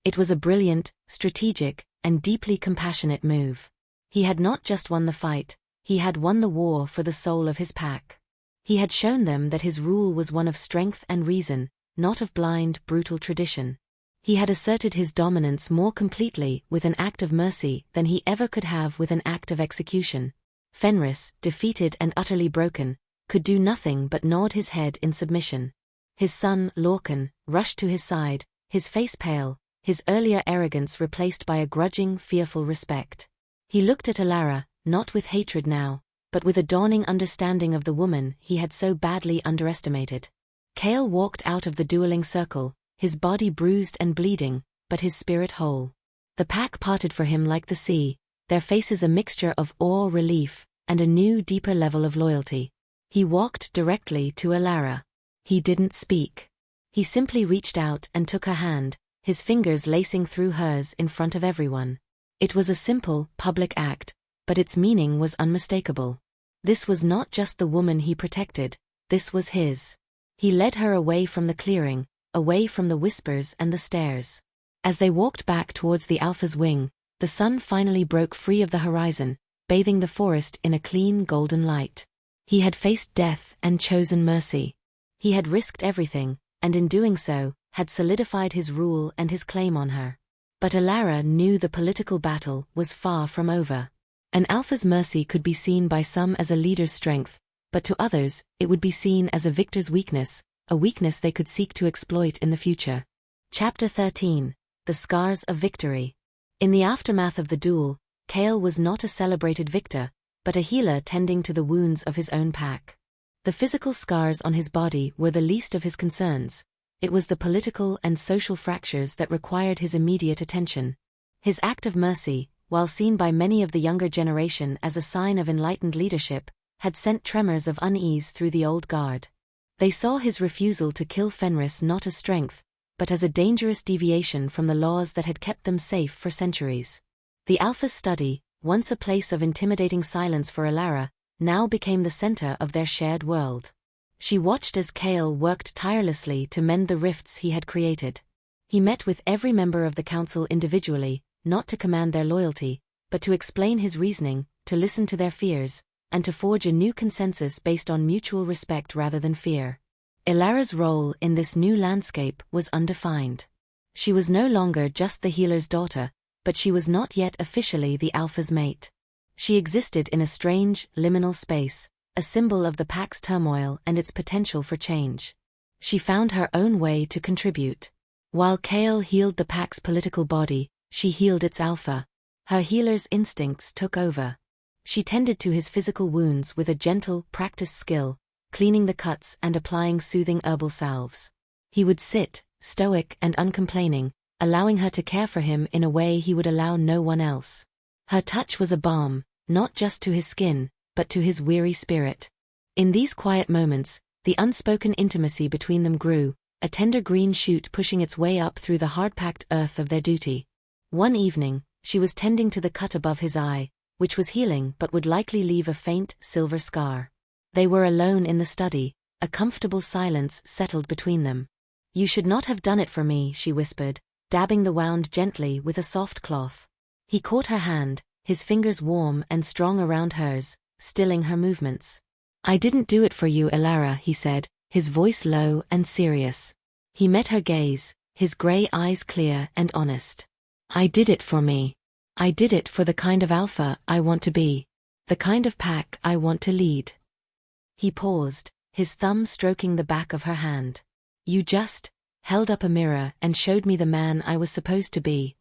It was a brilliant, strategic, and deeply compassionate move. He had not just won the fight, he had won the war for the soul of his pack. He had shown them that his rule was one of strength and reason, not of blind, brutal tradition. He had asserted his dominance more completely with an act of mercy than he ever could have with an act of execution. Fenris, defeated and utterly broken, could do nothing but nod his head in submission. His son, Lorcan, rushed to his side, his face pale, his earlier arrogance replaced by a grudging, fearful respect. He looked at Alara, not with hatred now, but with a dawning understanding of the woman he had so badly underestimated. Kael walked out of the dueling circle, his body bruised and bleeding, but his spirit whole. The pack parted for him like the sea, their faces a mixture of awe, relief, and a new, deeper level of loyalty. He walked directly to Alara. He didn't speak. He simply reached out and took her hand, his fingers lacing through hers in front of everyone. It was a simple, public act, but its meaning was unmistakable. This was not just the woman he protected, this was his. He led her away from the clearing, away from the whispers and the stares. As they walked back towards the Alpha's wing, the sun finally broke free of the horizon, bathing the forest in a clean golden light. He had faced death and chosen mercy. He had risked everything, and in doing so, had solidified his rule and his claim on her. But Alara knew the political battle was far from over. An Alpha's mercy could be seen by some as a leader's strength, but to others, it would be seen as a victor's weakness, a weakness they could seek to exploit in the future. Chapter 13. The Scars of Victory. In the aftermath of the duel, Kael was not a celebrated victor, but a healer tending to the wounds of his own pack. The physical scars on his body were the least of his concerns. It was the political and social fractures that required his immediate attention. His act of mercy, while seen by many of the younger generation as a sign of enlightened leadership, had sent tremors of unease through the old guard. They saw his refusal to kill Fenris not as strength, but as a dangerous deviation from the laws that had kept them safe for centuries. The Alpha's study, once a place of intimidating silence for Alara, now became the center of their shared world. She watched as Kael worked tirelessly to mend the rifts he had created. He met with every member of the council individually, not to command their loyalty, but to explain his reasoning, to listen to their fears, and to forge a new consensus based on mutual respect rather than fear. Alara's role in this new landscape was undefined. She was no longer just the healer's daughter, but she was not yet officially the Alpha's mate. She existed in a strange, liminal space, a symbol of the pack's turmoil and its potential for change. She found her own way to contribute. While Kael healed the pack's political body, she healed its Alpha. Her healer's instincts took over. She tended to his physical wounds with a gentle, practiced skill, cleaning the cuts and applying soothing herbal salves. He would sit, stoic and uncomplaining, allowing her to care for him in a way he would allow no one else. Her touch was a balm, not just to his skin, but to his weary spirit. In these quiet moments, the unspoken intimacy between them grew, a tender green shoot pushing its way up through the hard-packed earth of their duty. One evening, she was tending to the cut above his eye, which was healing but would likely leave a faint, silver scar. They were alone in the study, a comfortable silence settled between them. "You should not have done it for me," she whispered, dabbing the wound gently with a soft cloth. He caught her hand, his fingers warm and strong around hers, stilling her movements. "I didn't do it for you, Elara," he said, his voice low and serious. He met her gaze, his gray eyes clear and honest. "I did it for me. I did it for the kind of alpha I want to be. The kind of pack I want to lead." He paused, his thumb stroking the back of her hand. "You just held up a mirror and showed me the man I was supposed to be."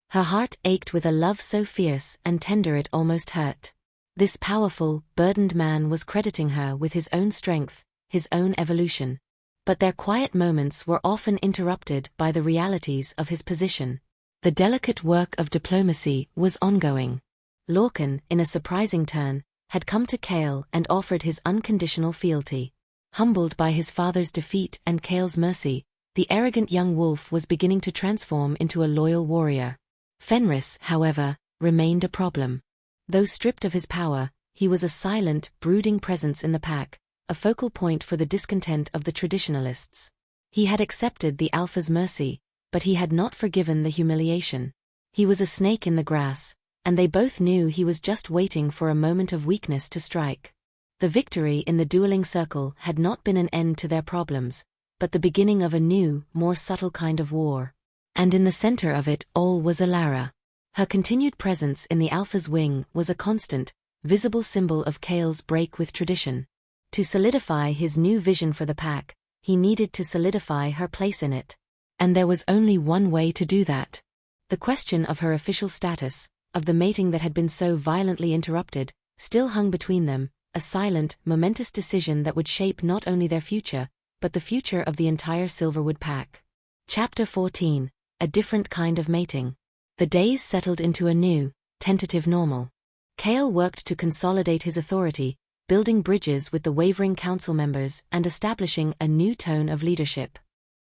Her heart ached with a love so fierce and tender it almost hurt. This powerful, burdened man was crediting her with his own strength, his own evolution. But their quiet moments were often interrupted by the realities of his position. The delicate work of diplomacy was ongoing. Lorcan, in a surprising turn, had come to Kael and offered his unconditional fealty. Humbled by his father's defeat and Kael's mercy, the arrogant young wolf was beginning to transform into a loyal warrior. Fenris, however, remained a problem. Though stripped of his power, he was a silent, brooding presence in the pack, a focal point for the discontent of the traditionalists. He had accepted the alpha's mercy, but he had not forgiven the humiliation. He was a snake in the grass, and they both knew he was just waiting for a moment of weakness to strike. The victory in the dueling circle had not been an end to their problems, but the beginning of a new, more subtle kind of war. And in the center of it all was Elara. Her continued presence in the alpha's wing was a constant, visible symbol of Kael's break with tradition. To solidify his new vision for the pack, he needed to solidify her place in it. And there was only one way to do that. The question of her official status, of the mating that had been so violently interrupted, still hung between them, a silent, momentous decision that would shape not only their future, but the future of the entire Silverwood pack. Chapter 14. A different kind of mating. The days settled into a new, tentative normal. Kael worked to consolidate his authority, building bridges with the wavering council members and establishing a new tone of leadership.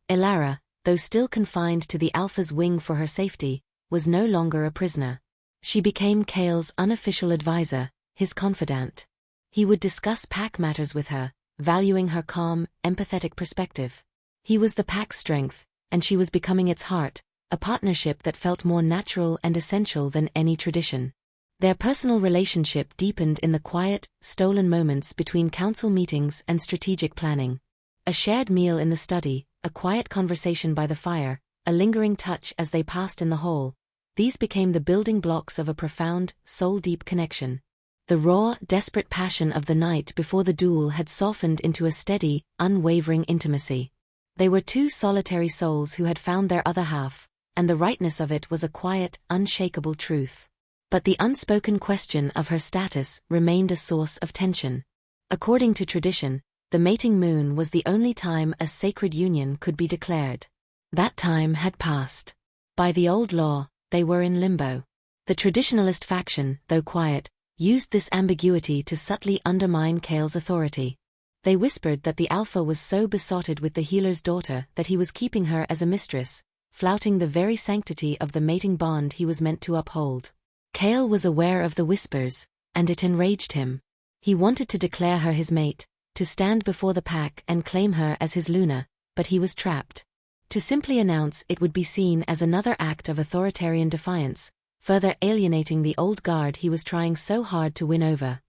Elara, though still confined to the alpha's wing for her safety, was no longer a prisoner. She became Kael's unofficial advisor, his confidant. He would discuss pack matters with her, valuing her calm, empathetic perspective. He was the pack's strength, and she was becoming its heart, a partnership that felt more natural and essential than any tradition. Their personal relationship deepened in the quiet, stolen moments between council meetings and strategic planning. A shared meal in the study, a quiet conversation by the fire, a lingering touch as they passed in the hall, these became the building blocks of a profound, soul-deep connection. The raw, desperate passion of the night before the duel had softened into a steady, unwavering intimacy. They were two solitary souls who had found their other half, and the rightness of it was a quiet, unshakable truth. But the unspoken question of her status remained a source of tension. According to tradition, the mating moon was the only time a sacred union could be declared. That time had passed. By the old law, they were in limbo. The traditionalist faction, though quiet, used this ambiguity to subtly undermine Kael's authority. They whispered that the alpha was so besotted with the healer's daughter that he was keeping her as a mistress, flouting the very sanctity of the mating bond he was meant to uphold. Kael was aware of the whispers, and it enraged him. He wanted to declare her his mate, to stand before the pack and claim her as his Luna, but he was trapped. To simply announce it would be seen as another act of authoritarian defiance, further alienating the old guard he was trying so hard to win over.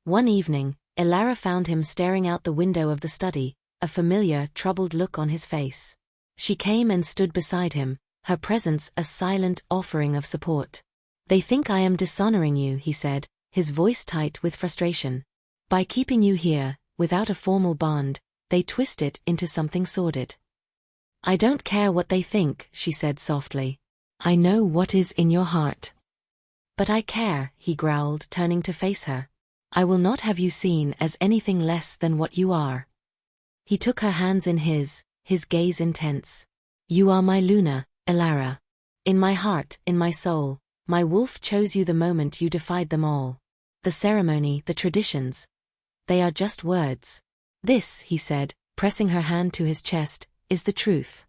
One evening, Elara found him staring out the window of the study, a familiar, troubled look on his face. She came and stood beside him, her presence a silent offering of support. "They think I am dishonoring you," he said, his voice tight with frustration. "By keeping you here, without a formal bond, they twist it into something sordid." "I don't care what they think," she said softly. "I know what is in your heart." "But I care," he growled, turning to face her. "I will not have you seen as anything less than what you are." He took her hands in his gaze intense. "You are my Luna, Elara. In my heart, in my soul, my wolf chose you the moment you defied them all. The ceremony, the traditions. They are just words. This, he said, pressing her hand to his chest, is the truth.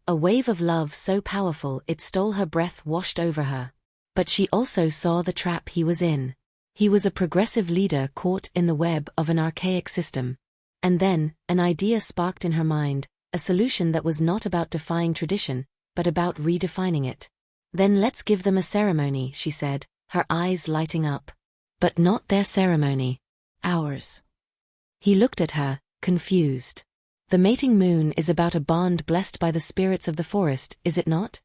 A wave of love so powerful it stole her breath, washed over her. But she also saw the trap he was in. He was a progressive leader caught in the web of an archaic system. And then, an idea sparked in her mind, a solution that was not about defying tradition, but about redefining it. Then let's give them a ceremony, she said, her eyes lighting up. But not their ceremony. Ours. He looked at her, confused. The mating moon is about a bond blessed by the spirits of the forest, is it not?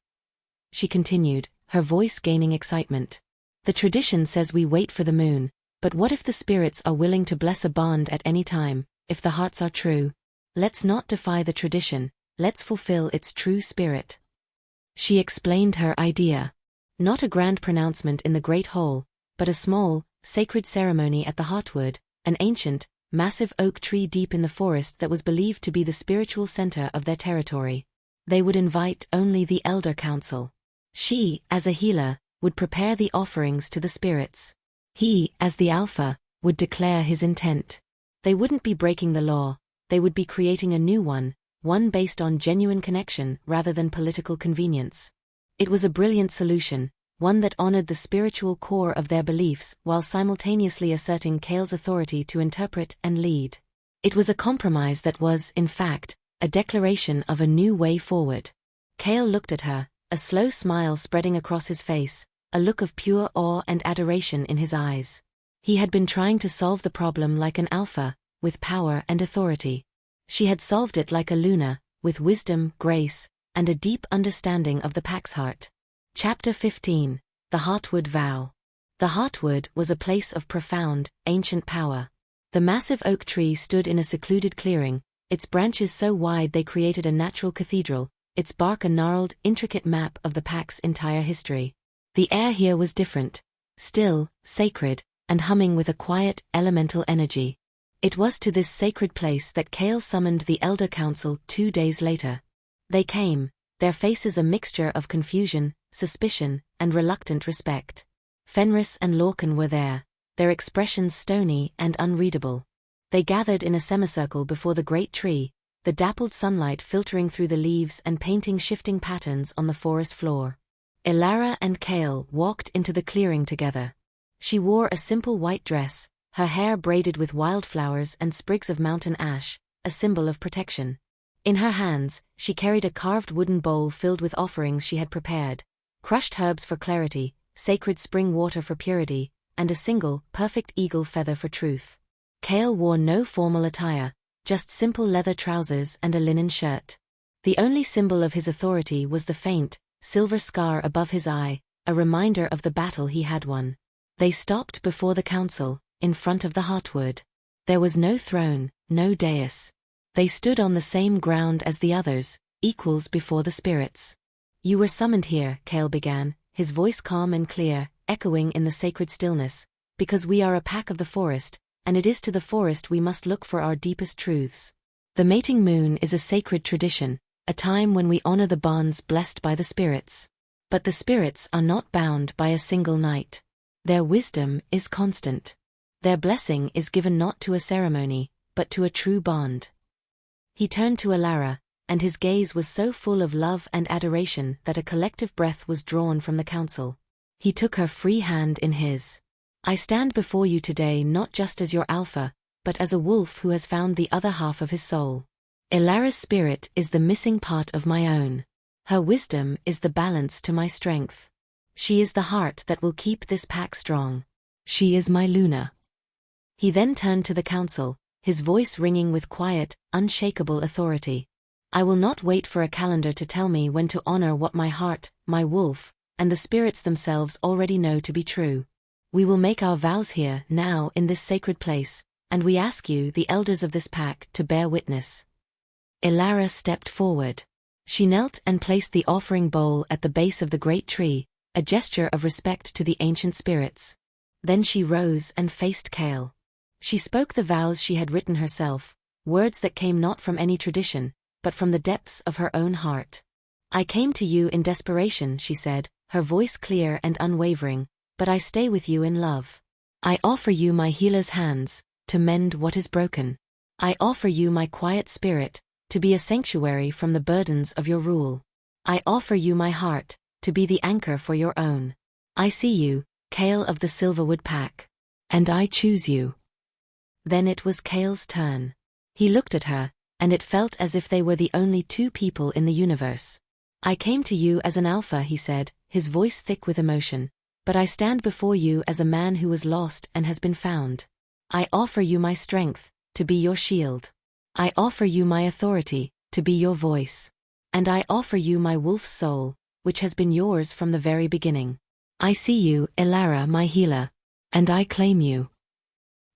She continued, her voice gaining excitement. The tradition says we wait for the moon, but what if the spirits are willing to bless a bond at any time, if the hearts are true? Let's not defy the tradition, let's fulfill its true spirit. She explained her idea. Not a grand pronouncement in the great hall, but a small, sacred ceremony at the heartwood, an ancient, massive oak tree deep in the forest that was believed to be the spiritual center of their territory. They would invite only the elder council. She, as a healer, would prepare the offerings to the spirits. He, as the alpha, would declare his intent. They wouldn't be breaking the law, they would be creating a new one based on genuine connection rather than political convenience. It was a brilliant solution, one that honored the spiritual core of their beliefs while simultaneously asserting Kael's authority to interpret and lead. It was a compromise that was, in fact, a declaration of a new way forward. Kael looked at her, a slow smile spreading across his face, a look of pure awe and adoration in his eyes. He had been trying to solve the problem like an alpha, with power and authority. She had solved it like a Luna, with wisdom, grace, and a deep understanding of the pack's heart. Chapter 15. The Heartwood Vow. The Heartwood was a place of profound, ancient power. The massive oak tree stood in a secluded clearing, its branches so wide they created a natural cathedral, its bark a gnarled, intricate map of the pack's entire history. The air here was different, still, sacred, and humming with a quiet, elemental energy. It was to this sacred place that Kael summoned the Elder Council 2 days later. They came, their faces a mixture of confusion, suspicion, and reluctant respect. Fenris and Lorcan were there, their expressions stony and unreadable. They gathered in a semicircle before the great tree, the dappled sunlight filtering through the leaves and painting shifting patterns on the forest floor. Elara and Kael walked into the clearing together. She wore a simple white dress, her hair braided with wildflowers and sprigs of mountain ash, a symbol of protection. In her hands, she carried a carved wooden bowl filled with offerings she had prepared, crushed herbs for clarity, sacred spring water for purity, and a single, perfect eagle feather for truth. Kael wore no formal attire, just simple leather trousers and a linen shirt. The only symbol of his authority was the faint, silver scar above his eye, a reminder of the battle he had won. They stopped before the council, in front of the heartwood. There was no throne, no dais. They stood on the same ground as the others, equals before the spirits. You were summoned here, Kael began, his voice calm and clear, echoing in the sacred stillness, because we are a pack of the forest, and it is to the forest we must look for our deepest truths. The mating moon is a sacred tradition, a time when we honor the bonds blessed by the spirits. But the spirits are not bound by a single night. Their wisdom is constant. Their blessing is given not to a ceremony, but to a true bond. He turned to Elara, and his gaze was so full of love and adoration that a collective breath was drawn from the council. He took her free hand in his. I stand before you today not just as your alpha, but as a wolf who has found the other half of his soul. Elara's spirit is the missing part of my own. Her wisdom is the balance to my strength. She is the heart that will keep this pack strong. She is my Luna. He then turned to the council, his voice ringing with quiet, unshakable authority. I will not wait for a calendar to tell me when to honor what my heart, my wolf, and the spirits themselves already know to be true. We will make our vows here, now, in this sacred place, and we ask you, the elders of this pack, to bear witness. Elara stepped forward. She knelt and placed the offering bowl at the base of the great tree, a gesture of respect to the ancient spirits. Then she rose and faced Kael. She spoke the vows she had written herself, words that came not from any tradition, but from the depths of her own heart. I came to you in desperation, she said, her voice clear and unwavering, but I stay with you in love. I offer you my healer's hands, to mend what is broken. I offer you my quiet spirit, to be a sanctuary from the burdens of your rule. I offer you my heart, to be the anchor for your own. I see you, Kael of the Silverwood Pack. And I choose you. Then it was Kael's turn. He looked at her, and it felt as if they were the only two people in the universe. I came to you as an alpha, he said, his voice thick with emotion, but I stand before you as a man who was lost and has been found. I offer you my strength, to be your shield. I offer you my authority, to be your voice. And I offer you my wolf's soul, which has been yours from the very beginning. I see you, Elara, my healer. And I claim you.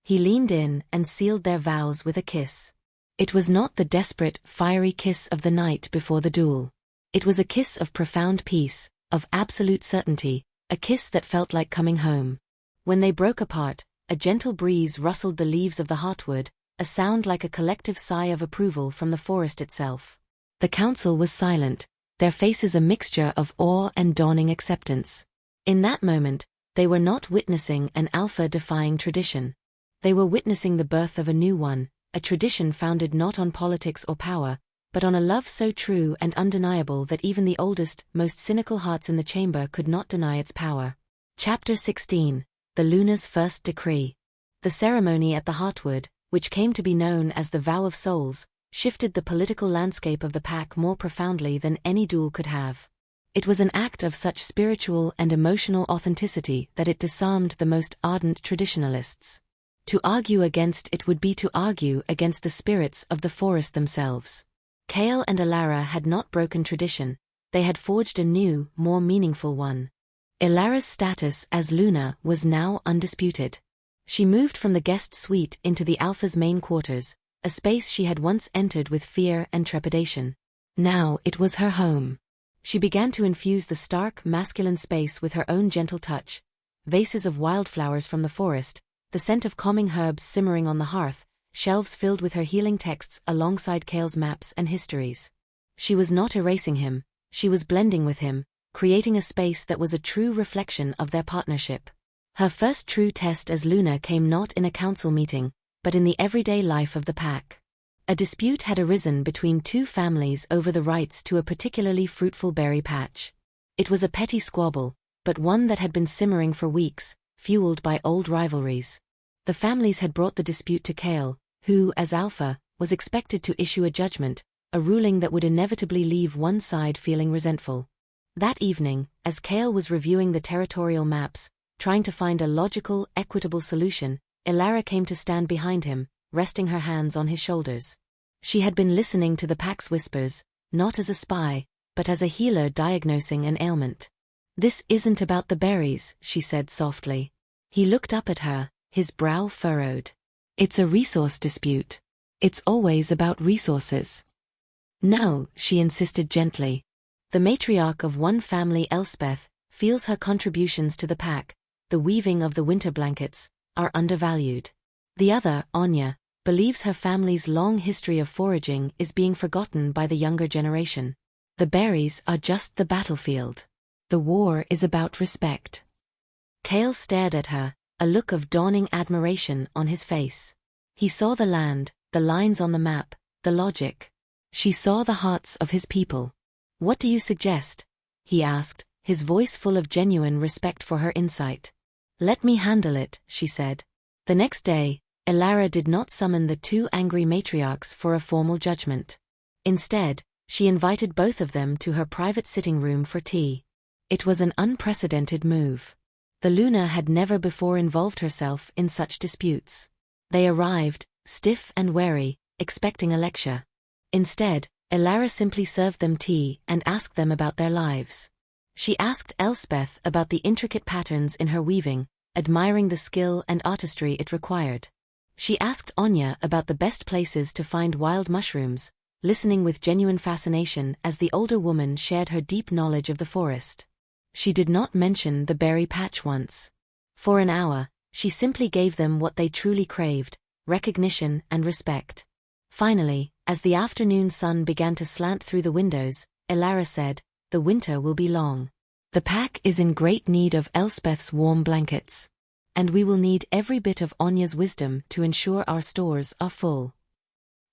He leaned in and sealed their vows with a kiss. It was not the desperate, fiery kiss of the night before the duel. It was a kiss of profound peace, of absolute certainty, a kiss that felt like coming home. When they broke apart, a gentle breeze rustled the leaves of the heartwood, a sound like a collective sigh of approval from the forest itself. The council was silent, their faces a mixture of awe and dawning acceptance. In that moment, they were not witnessing an alpha-defying tradition. They were witnessing the birth of a new one, a tradition founded not on politics or power, but on a love so true and undeniable that even the oldest, most cynical hearts in the chamber could not deny its power. Chapter 16. The Luna's First Decree. The ceremony at the Heartwood, which came to be known as the Vow of Souls, shifted the political landscape of the pack more profoundly than any duel could have. It was an act of such spiritual and emotional authenticity that it disarmed the most ardent traditionalists. To argue against it would be to argue against the spirits of the forest themselves. Kael and Elara had not broken tradition, they had forged a new, more meaningful one. Elara's status as Luna was now undisputed. She moved from the guest suite into the Alpha's main quarters, a space she had once entered with fear and trepidation. Now it was her home. She began to infuse the stark, masculine space with her own gentle touch. Vases of wildflowers from the forest, the scent of calming herbs simmering on the hearth, shelves filled with her healing texts alongside Kael's maps and histories. She was not erasing him, she was blending with him, creating a space that was a true reflection of their partnership. Her first true test as Luna came not in a council meeting, but in the everyday life of the pack. A dispute had arisen between two families over the rights to a particularly fruitful berry patch. It was a petty squabble, but one that had been simmering for weeks, fueled by old rivalries. The families had brought the dispute to Kael, who, as Alpha, was expected to issue a judgment, a ruling that would inevitably leave one side feeling resentful. That evening, as Kael was reviewing the territorial maps, trying to find a logical, equitable solution, Elara came to stand behind him, resting her hands on his shoulders. She had been listening to the pack's whispers, not as a spy, but as a healer diagnosing an ailment. "This isn't about the berries," she said softly. He looked up at her, his brow furrowed. "It's a resource dispute. It's always about resources." "No," she insisted gently. "The matriarch of one family, Elspeth, feels her contributions to the pack, the weaving of the winter blankets, are undervalued. The other, Anya, believes her family's long history of foraging is being forgotten by the younger generation. The berries are just the battlefield. The war is about respect." Kael stared at her, a look of dawning admiration on his face. He saw the land, the lines on the map, the logic. She saw the hearts of his people. "What do you suggest?" he asked, his voice full of genuine respect for her insight. "Let me handle it," she said. The next day, Elara did not summon the two angry matriarchs for a formal judgment. Instead, she invited both of them to her private sitting room for tea. It was an unprecedented move. The Luna had never before involved herself in such disputes. They arrived, stiff and wary, expecting a lecture. Instead, Elara simply served them tea and asked them about their lives. She asked Elspeth about the intricate patterns in her weaving, admiring the skill and artistry it required. She asked Anya about the best places to find wild mushrooms, listening with genuine fascination as the older woman shared her deep knowledge of the forest. She did not mention the berry patch once. For an hour, she simply gave them what they truly craved, recognition and respect. Finally, as the afternoon sun began to slant through the windows, Elara said, the winter will be long. The pack is in great need of Elspeth's warm blankets. And we will need every bit of Anya's wisdom to ensure our stores are full.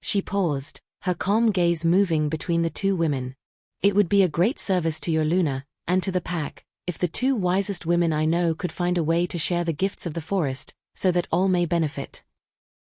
She paused, her calm gaze moving between the two women. It would be a great service to your Luna, and to the pack, if the two wisest women I know could find a way to share the gifts of the forest, so that all may benefit.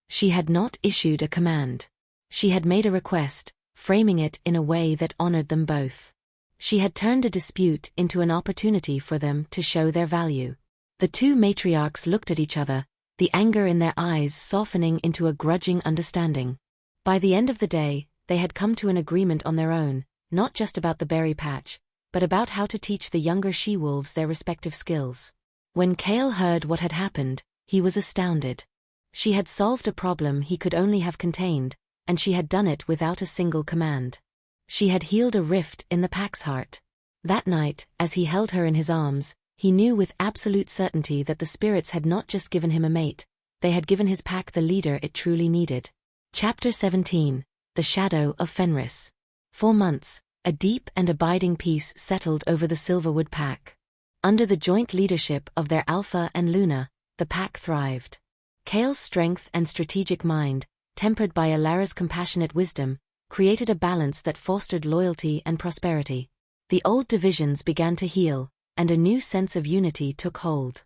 She had not issued a command. She had made a request, framing it in a way that honored them both. She had turned a dispute into an opportunity for them to show their value. The two matriarchs looked at each other, the anger in their eyes softening into a grudging understanding. By the end of the day, they had come to an agreement on their own, not just about the berry patch, but about how to teach the younger she-wolves their respective skills. When Kael heard what had happened, he was astounded. She had solved a problem he could only have contained, and she had done it without a single command. She had healed a rift in the pack's heart. That night, as he held her in his arms, he knew with absolute certainty that the spirits had not just given him a mate, they had given his pack the leader it truly needed. Chapter 17. The Shadow of Fenris. For months, a deep and abiding peace settled over the Silverwood pack. Under the joint leadership of their Alpha and Luna, the pack thrived. Kael's strength and strategic mind, tempered by Alara's compassionate wisdom, created a balance that fostered loyalty and prosperity. The old divisions began to heal, and a new sense of unity took hold.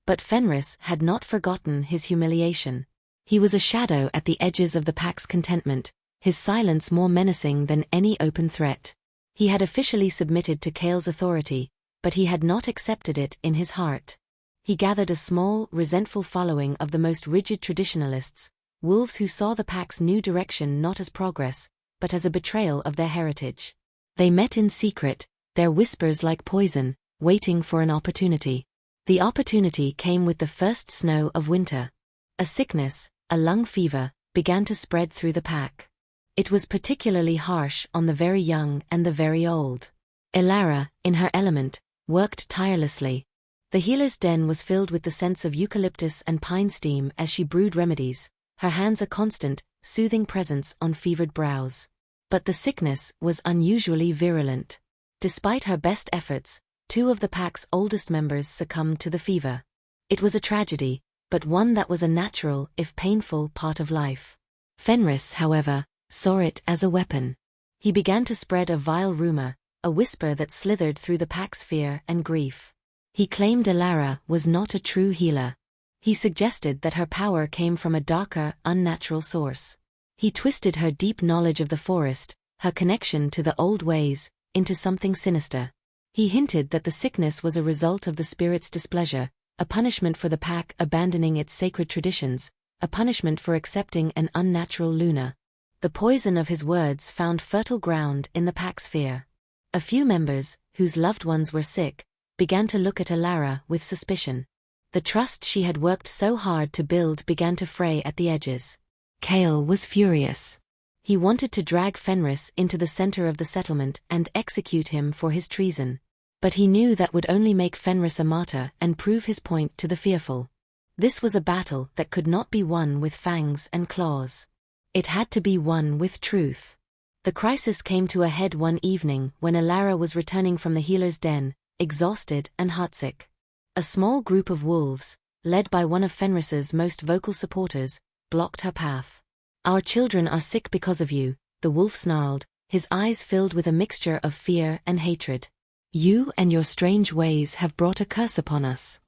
But Fenris had not forgotten his humiliation. He was a shadow at the edges of the pack's contentment, his silence more menacing than any open threat. He had officially submitted to Kael's authority, but he had not accepted it in his heart. He gathered a small, resentful following of the most rigid traditionalists, wolves who saw the pack's new direction not as progress, but as a betrayal of their heritage. They met in secret, their whispers like poison, waiting for an opportunity. The opportunity came with the first snow of winter. A sickness, a lung fever, began to spread through the pack. It was particularly harsh on the very young and the very old. Alara, in her element, worked tirelessly. The healer's den was filled with the scents of eucalyptus and pine steam as she brewed remedies, her hands a constant, soothing presence on fevered brows. But the sickness was unusually virulent. Despite her best efforts, 2 of the pack's oldest members succumbed to the fever. It was a tragedy, but one that was a natural, if painful, part of life. Fenris, however, saw it as a weapon. He began to spread a vile rumor, a whisper that slithered through the pack's fear and grief. He claimed Alara was not a true healer. He suggested that her power came from a darker, unnatural source. He twisted her deep knowledge of the forest, her connection to the old ways, into something sinister. He hinted that the sickness was a result of the spirit's displeasure, a punishment for the pack abandoning its sacred traditions, a punishment for accepting an unnatural Luna. The poison of his words found fertile ground in the pack's fear. A few members, whose loved ones were sick, began to look at Alara with suspicion. The trust she had worked so hard to build began to fray at the edges. Kael was furious. He wanted to drag Fenris into the center of the settlement and execute him for his treason. But he knew that would only make Fenris a martyr and prove his point to the fearful. This was a battle that could not be won with fangs and claws. It had to be won with truth. The crisis came to a head one evening when Alara was returning from the healer's den, exhausted and heartsick. A small group of wolves, led by one of Fenris's most vocal supporters, blocked her path. "Our children are sick because of you," the wolf snarled, his eyes filled with a mixture of fear and hatred. "You and your strange ways have brought a curse upon us."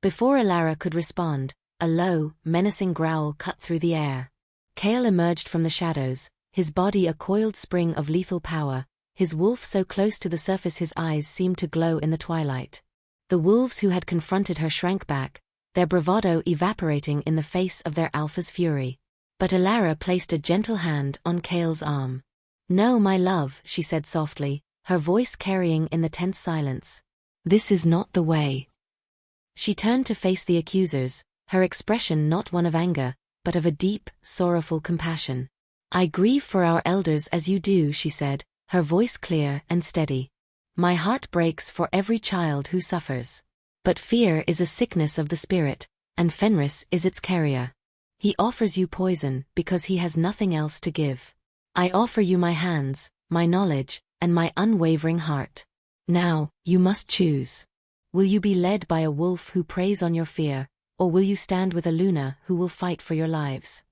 Before Alara could respond, a low, menacing growl cut through the air. Kael emerged from the shadows, his body a coiled spring of lethal power, his wolf so close to the surface his eyes seemed to glow in the twilight. The wolves who had confronted her shrank back, their bravado evaporating in the face of their alpha's fury. But Alara placed a gentle hand on Kael's arm. "No, my love," she said softly, her voice carrying in the tense silence. "This is not the way." She turned to face the accusers, her expression not one of anger, but of a deep, sorrowful compassion. "I grieve for our elders as you do," she said, her voice clear and steady. "My heart breaks for every child who suffers. But fear is a sickness of the spirit, and Fenris is its carrier. He offers you poison because he has nothing else to give. I offer you my hands, my knowledge, and my unwavering heart. Now, you must choose. Will you be led by a wolf who preys on your fear, or will you stand with a Luna who will fight for your lives?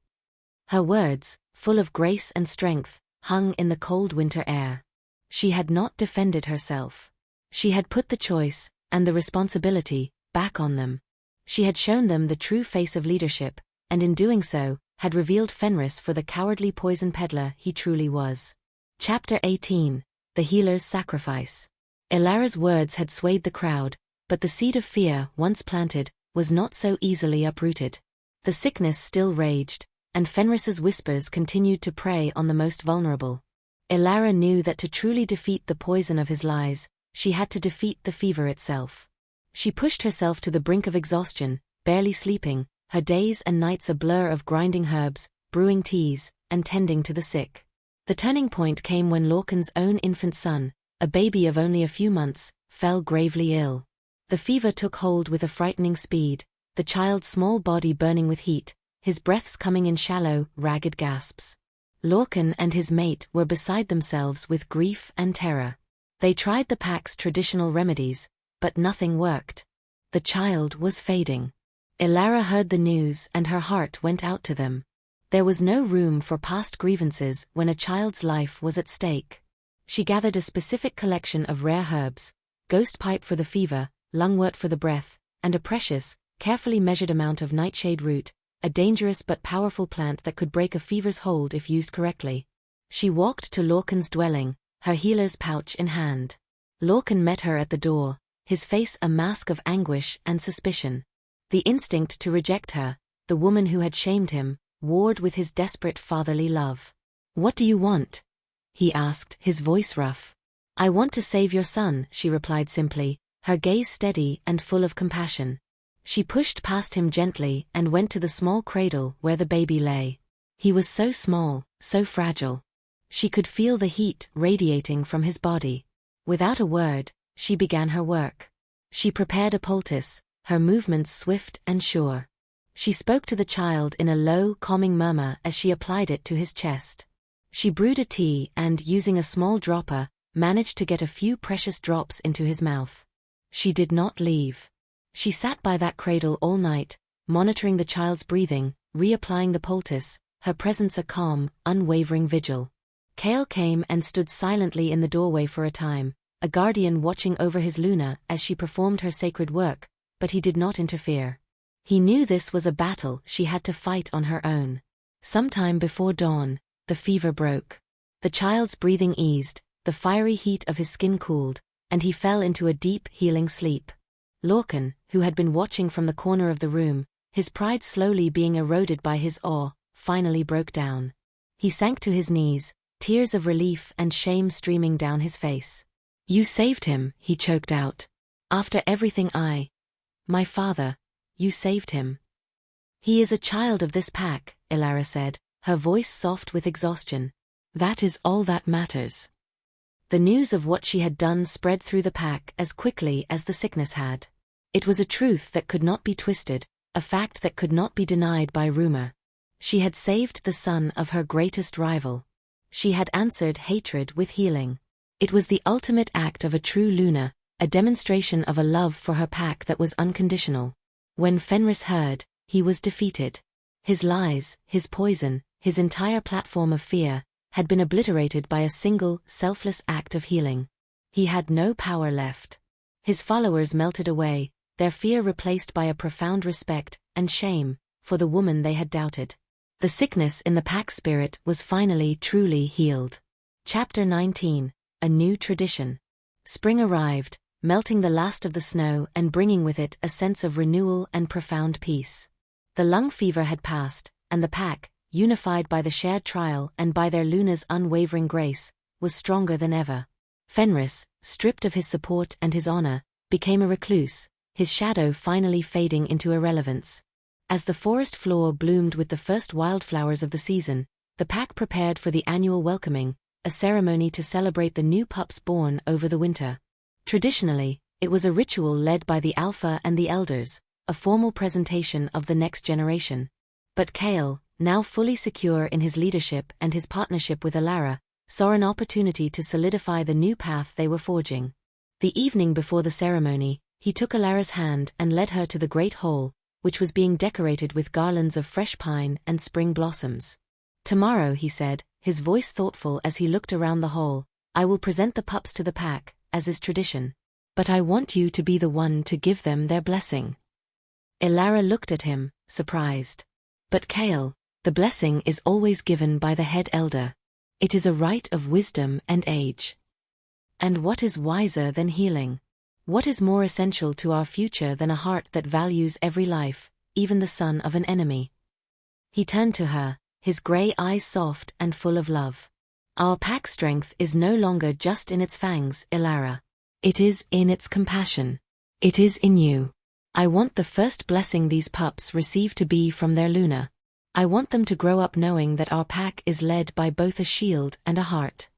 Her words, full of grace and strength, hung in the cold winter air. She had not defended herself. She had put the choice, and the responsibility, back on them. She had shown them the true face of leadership, and in doing so, had revealed Fenris for the cowardly poison peddler he truly was. Chapter 18. The Healer's Sacrifice. Elara's words had swayed the crowd, but the seed of fear, once planted, was not so easily uprooted. The sickness still raged, and Fenris's whispers continued to prey on the most vulnerable. Elara knew that to truly defeat the poison of his lies, she had to defeat the fever itself. She pushed herself to the brink of exhaustion, barely sleeping, her days and nights a blur of grinding herbs, brewing teas, and tending to the sick. The turning point came when Lorcan's own infant son, a baby of only a few months, fell gravely ill. The fever took hold with a frightening speed, the child's small body burning with heat, his breaths coming in shallow, ragged gasps. Lorcan and his mate were beside themselves with grief and terror. They tried the pack's traditional remedies, but nothing worked. The child was fading. Elara heard the news and her heart went out to them. There was no room for past grievances when a child's life was at stake. She gathered a specific collection of rare herbs, ghost pipe for the fever, lungwort for the breath, and a precious, carefully measured amount of nightshade root, a dangerous but powerful plant that could break a fever's hold if used correctly. She walked to Lorcan's dwelling, her healer's pouch in hand. Lorcan met her at the door, his face a mask of anguish and suspicion. The instinct to reject her, the woman who had shamed him, warred with his desperate fatherly love. "What do you want?" he asked, his voice rough. "I want to save your son," she replied simply, her gaze steady and full of compassion. She pushed past him gently and went to the small cradle where the baby lay. He was so small, so fragile. She could feel the heat radiating from his body. Without a word, she began her work. She prepared a poultice, her movements swift and sure. She spoke to the child in a low, calming murmur as she applied it to his chest. She brewed a tea and, using a small dropper, managed to get a few precious drops into his mouth. She did not leave. She sat by that cradle all night, monitoring the child's breathing, reapplying the poultice, her presence a calm, unwavering vigil. Kael came and stood silently in the doorway for a time, a guardian watching over his Luna as she performed her sacred work, but he did not interfere. He knew this was a battle she had to fight on her own. Sometime before dawn, the fever broke. The child's breathing eased, the fiery heat of his skin cooled, and he fell into a deep, healing sleep. Lorcan, who had been watching from the corner of the room, his pride slowly being eroded by his awe, finally broke down. He sank to his knees, tears of relief and shame streaming down his face. "You saved him," he choked out. "After everything my father, you saved him." "He is a child of this pack," Elara said, her voice soft with exhaustion. "That is all that matters." The news of what she had done spread through the pack as quickly as the sickness had. It was a truth that could not be twisted, a fact that could not be denied by rumor. She had saved the son of her greatest rival. She had answered hatred with healing. It was the ultimate act of a true Luna, a demonstration of a love for her pack that was unconditional. When Fenris heard, he was defeated. His lies, his poison, his entire platform of fear, had been obliterated by a single, selfless act of healing. He had no power left. His followers melted away, their fear replaced by a profound respect and shame for the woman they had doubted. The sickness in the pack spirit was finally truly healed. Chapter 19. A New Tradition. Spring arrived, melting the last of the snow and bringing with it a sense of renewal and profound peace. The lung fever had passed, and the pack, unified by the shared trial and by their Luna's unwavering grace, was stronger than ever. Fenris, stripped of his support and his honor, became a recluse, his shadow finally fading into irrelevance. As the forest floor bloomed with the first wildflowers of the season, the pack prepared for the annual welcoming, a ceremony to celebrate the new pups born over the winter. Traditionally, it was a ritual led by the Alpha and the Elders, a formal presentation of the next generation. But Kael, now fully secure in his leadership and his partnership with Elara, saw an opportunity to solidify the new path they were forging. The evening before the ceremony, he took Elara's hand and led her to the great hall, which was being decorated with garlands of fresh pine and spring blossoms. "Tomorrow," he said, his voice thoughtful as he looked around the hall, "I will present the pups to the pack, as is tradition. But I want you to be the one to give them their blessing." Elara looked at him, surprised. "But Kael, the blessing is always given by the head elder. It is a rite of wisdom and age. And what is wiser than healing? What is more essential to our future than a heart that values every life, even the son of an enemy?" He turned to her, his gray eyes soft and full of love. "Our pack strength is no longer just in its fangs, Elara. It is in its compassion. It is in you. I want the first blessing these pups receive to be from their Luna. I want them to grow up knowing that our pack is led by both a shield and a heart."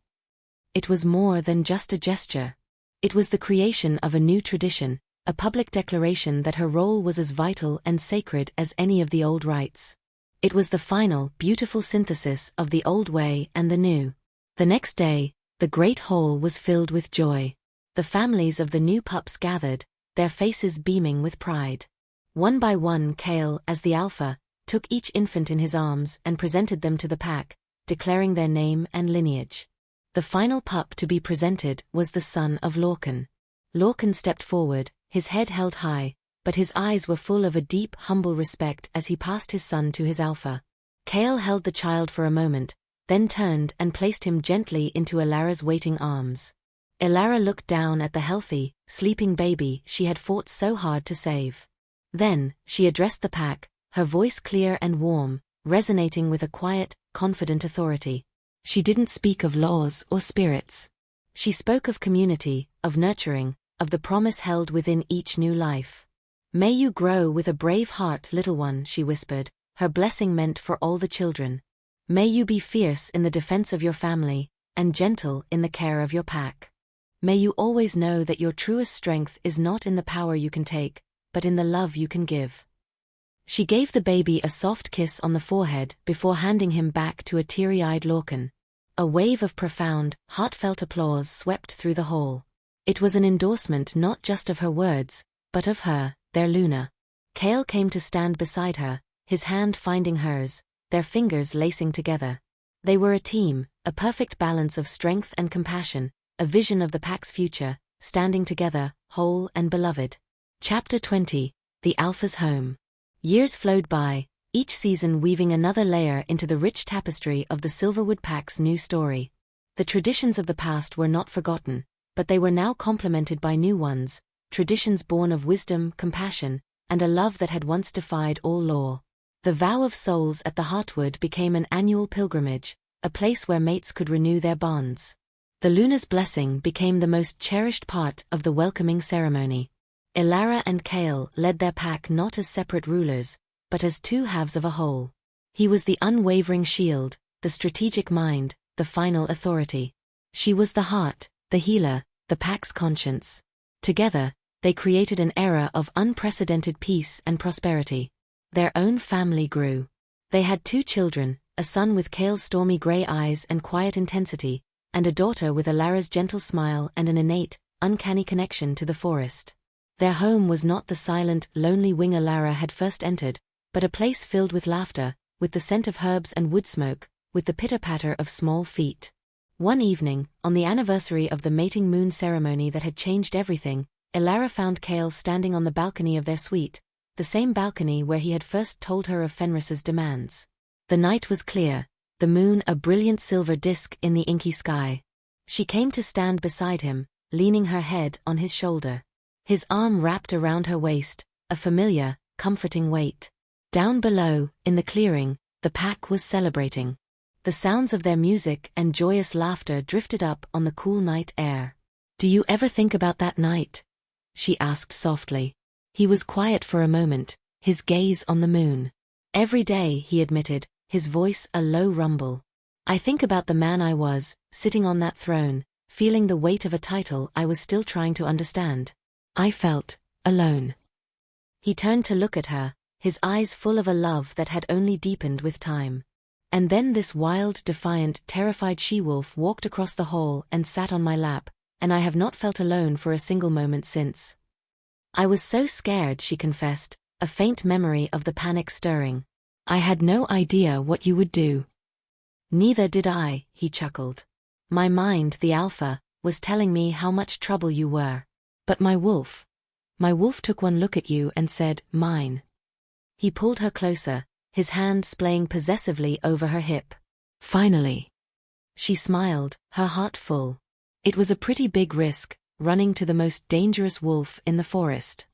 It was more than just a gesture. It was the creation of a new tradition, a public declaration that her role was as vital and sacred as any of the old rites. It was the final, beautiful synthesis of the old way and the new. The next day, the great hall was filled with joy. The families of the new pups gathered, their faces beaming with pride. One by one, Kael, as the alpha, took each infant in his arms and presented them to the pack, declaring their name and lineage. The final pup to be presented was the son of Lorcan. Lorcan stepped forward, his head held high, but his eyes were full of a deep, humble respect as he passed his son to his alpha. Kael held the child for a moment, then turned and placed him gently into Elara's waiting arms. Elara looked down at the healthy, sleeping baby she had fought so hard to save. Then, she addressed the pack, her voice clear and warm, resonating with a quiet, confident authority. She didn't speak of laws or spirits. She spoke of community, of nurturing, of the promise held within each new life. "May you grow with a brave heart, little one," she whispered, her blessing meant for all the children. "May you be fierce in the defense of your family, and gentle in the care of your pack. May you always know that your truest strength is not in the power you can take, but in the love you can give." She gave the baby a soft kiss on the forehead before handing him back to a teary-eyed Lorcan. A wave of profound, heartfelt applause swept through the hall. It was an endorsement not just of her words, but of her, their Luna. Kael came to stand beside her, his hand finding hers, their fingers lacing together. They were a team, a perfect balance of strength and compassion, a vision of the pack's future, standing together, whole and beloved. Chapter 20, The Alpha's Home. Years flowed by, each season weaving another layer into the rich tapestry of the Silverwood Pack's new story. The traditions of the past were not forgotten, but they were now complemented by new ones, traditions born of wisdom, compassion, and a love that had once defied all law. The Vow of Souls at the Heartwood became an annual pilgrimage, a place where mates could renew their bonds. The Luna's blessing became the most cherished part of the welcoming ceremony. Elara and Kael led their pack not as separate rulers, but as two halves of a whole. He was the unwavering shield, the strategic mind, the final authority. She was the heart, the healer, the pack's conscience. Together, they created an era of unprecedented peace and prosperity. Their own family grew. They had 2 children, a son with Kael's stormy gray eyes and quiet intensity, and a daughter with Elara's gentle smile and an innate, uncanny connection to the forest. Their home was not the silent, lonely wing Elara had first entered, but a place filled with laughter, with the scent of herbs and wood smoke, with the pitter-patter of small feet. One evening, on the anniversary of the mating moon ceremony that had changed everything, Elara found Kael standing on the balcony of their suite, the same balcony where he had first told her of Fenris's demands. The night was clear, the moon a brilliant silver disk in the inky sky. She came to stand beside him, leaning her head on his shoulder. His arm wrapped around her waist, a familiar, comforting weight. Down below, in the clearing, the pack was celebrating. The sounds of their music and joyous laughter drifted up on the cool night air. "Do you ever think about that night?" she asked softly. He was quiet for a moment, his gaze on the moon. "Every day," he admitted, his voice a low rumble. "I think about the man I was, sitting on that throne, feeling the weight of a title I was still trying to understand. I felt alone." He turned to look at her, his eyes full of a love that had only deepened with time. And then this wild, defiant, terrified she-wolf walked across the hall and sat on my lap, and I have not felt alone for a single moment since. I was so scared, she confessed, a faint memory of the panic stirring. I had no idea what you would do. Neither did I, he chuckled. My mind, the alpha, was telling me how much trouble you were. But my wolf took one look at you and said, mine. He pulled her closer, his hand splaying possessively over her hip. Finally. She smiled, her heart full. It was a pretty big risk, running to the most dangerous wolf in the forest.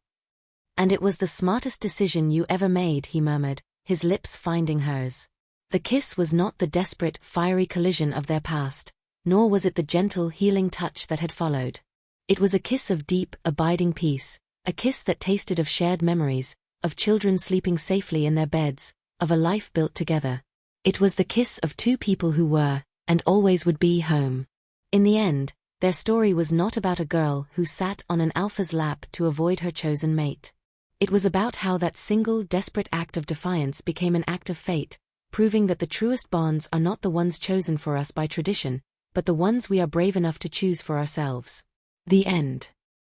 And it was the smartest decision you ever made, he murmured, his lips finding hers. The kiss was not the desperate, fiery collision of their past, nor was it the gentle, healing touch that had followed. It was a kiss of deep, abiding peace, a kiss that tasted of shared memories, of children sleeping safely in their beds, of a life built together. It was the kiss of two people who were, and always would be, home. In the end, their story was not about a girl who sat on an alpha's lap to avoid her chosen mate. It was about how that single, desperate act of defiance became an act of fate, proving that the truest bonds are not the ones chosen for us by tradition, but the ones we are brave enough to choose for ourselves. The end.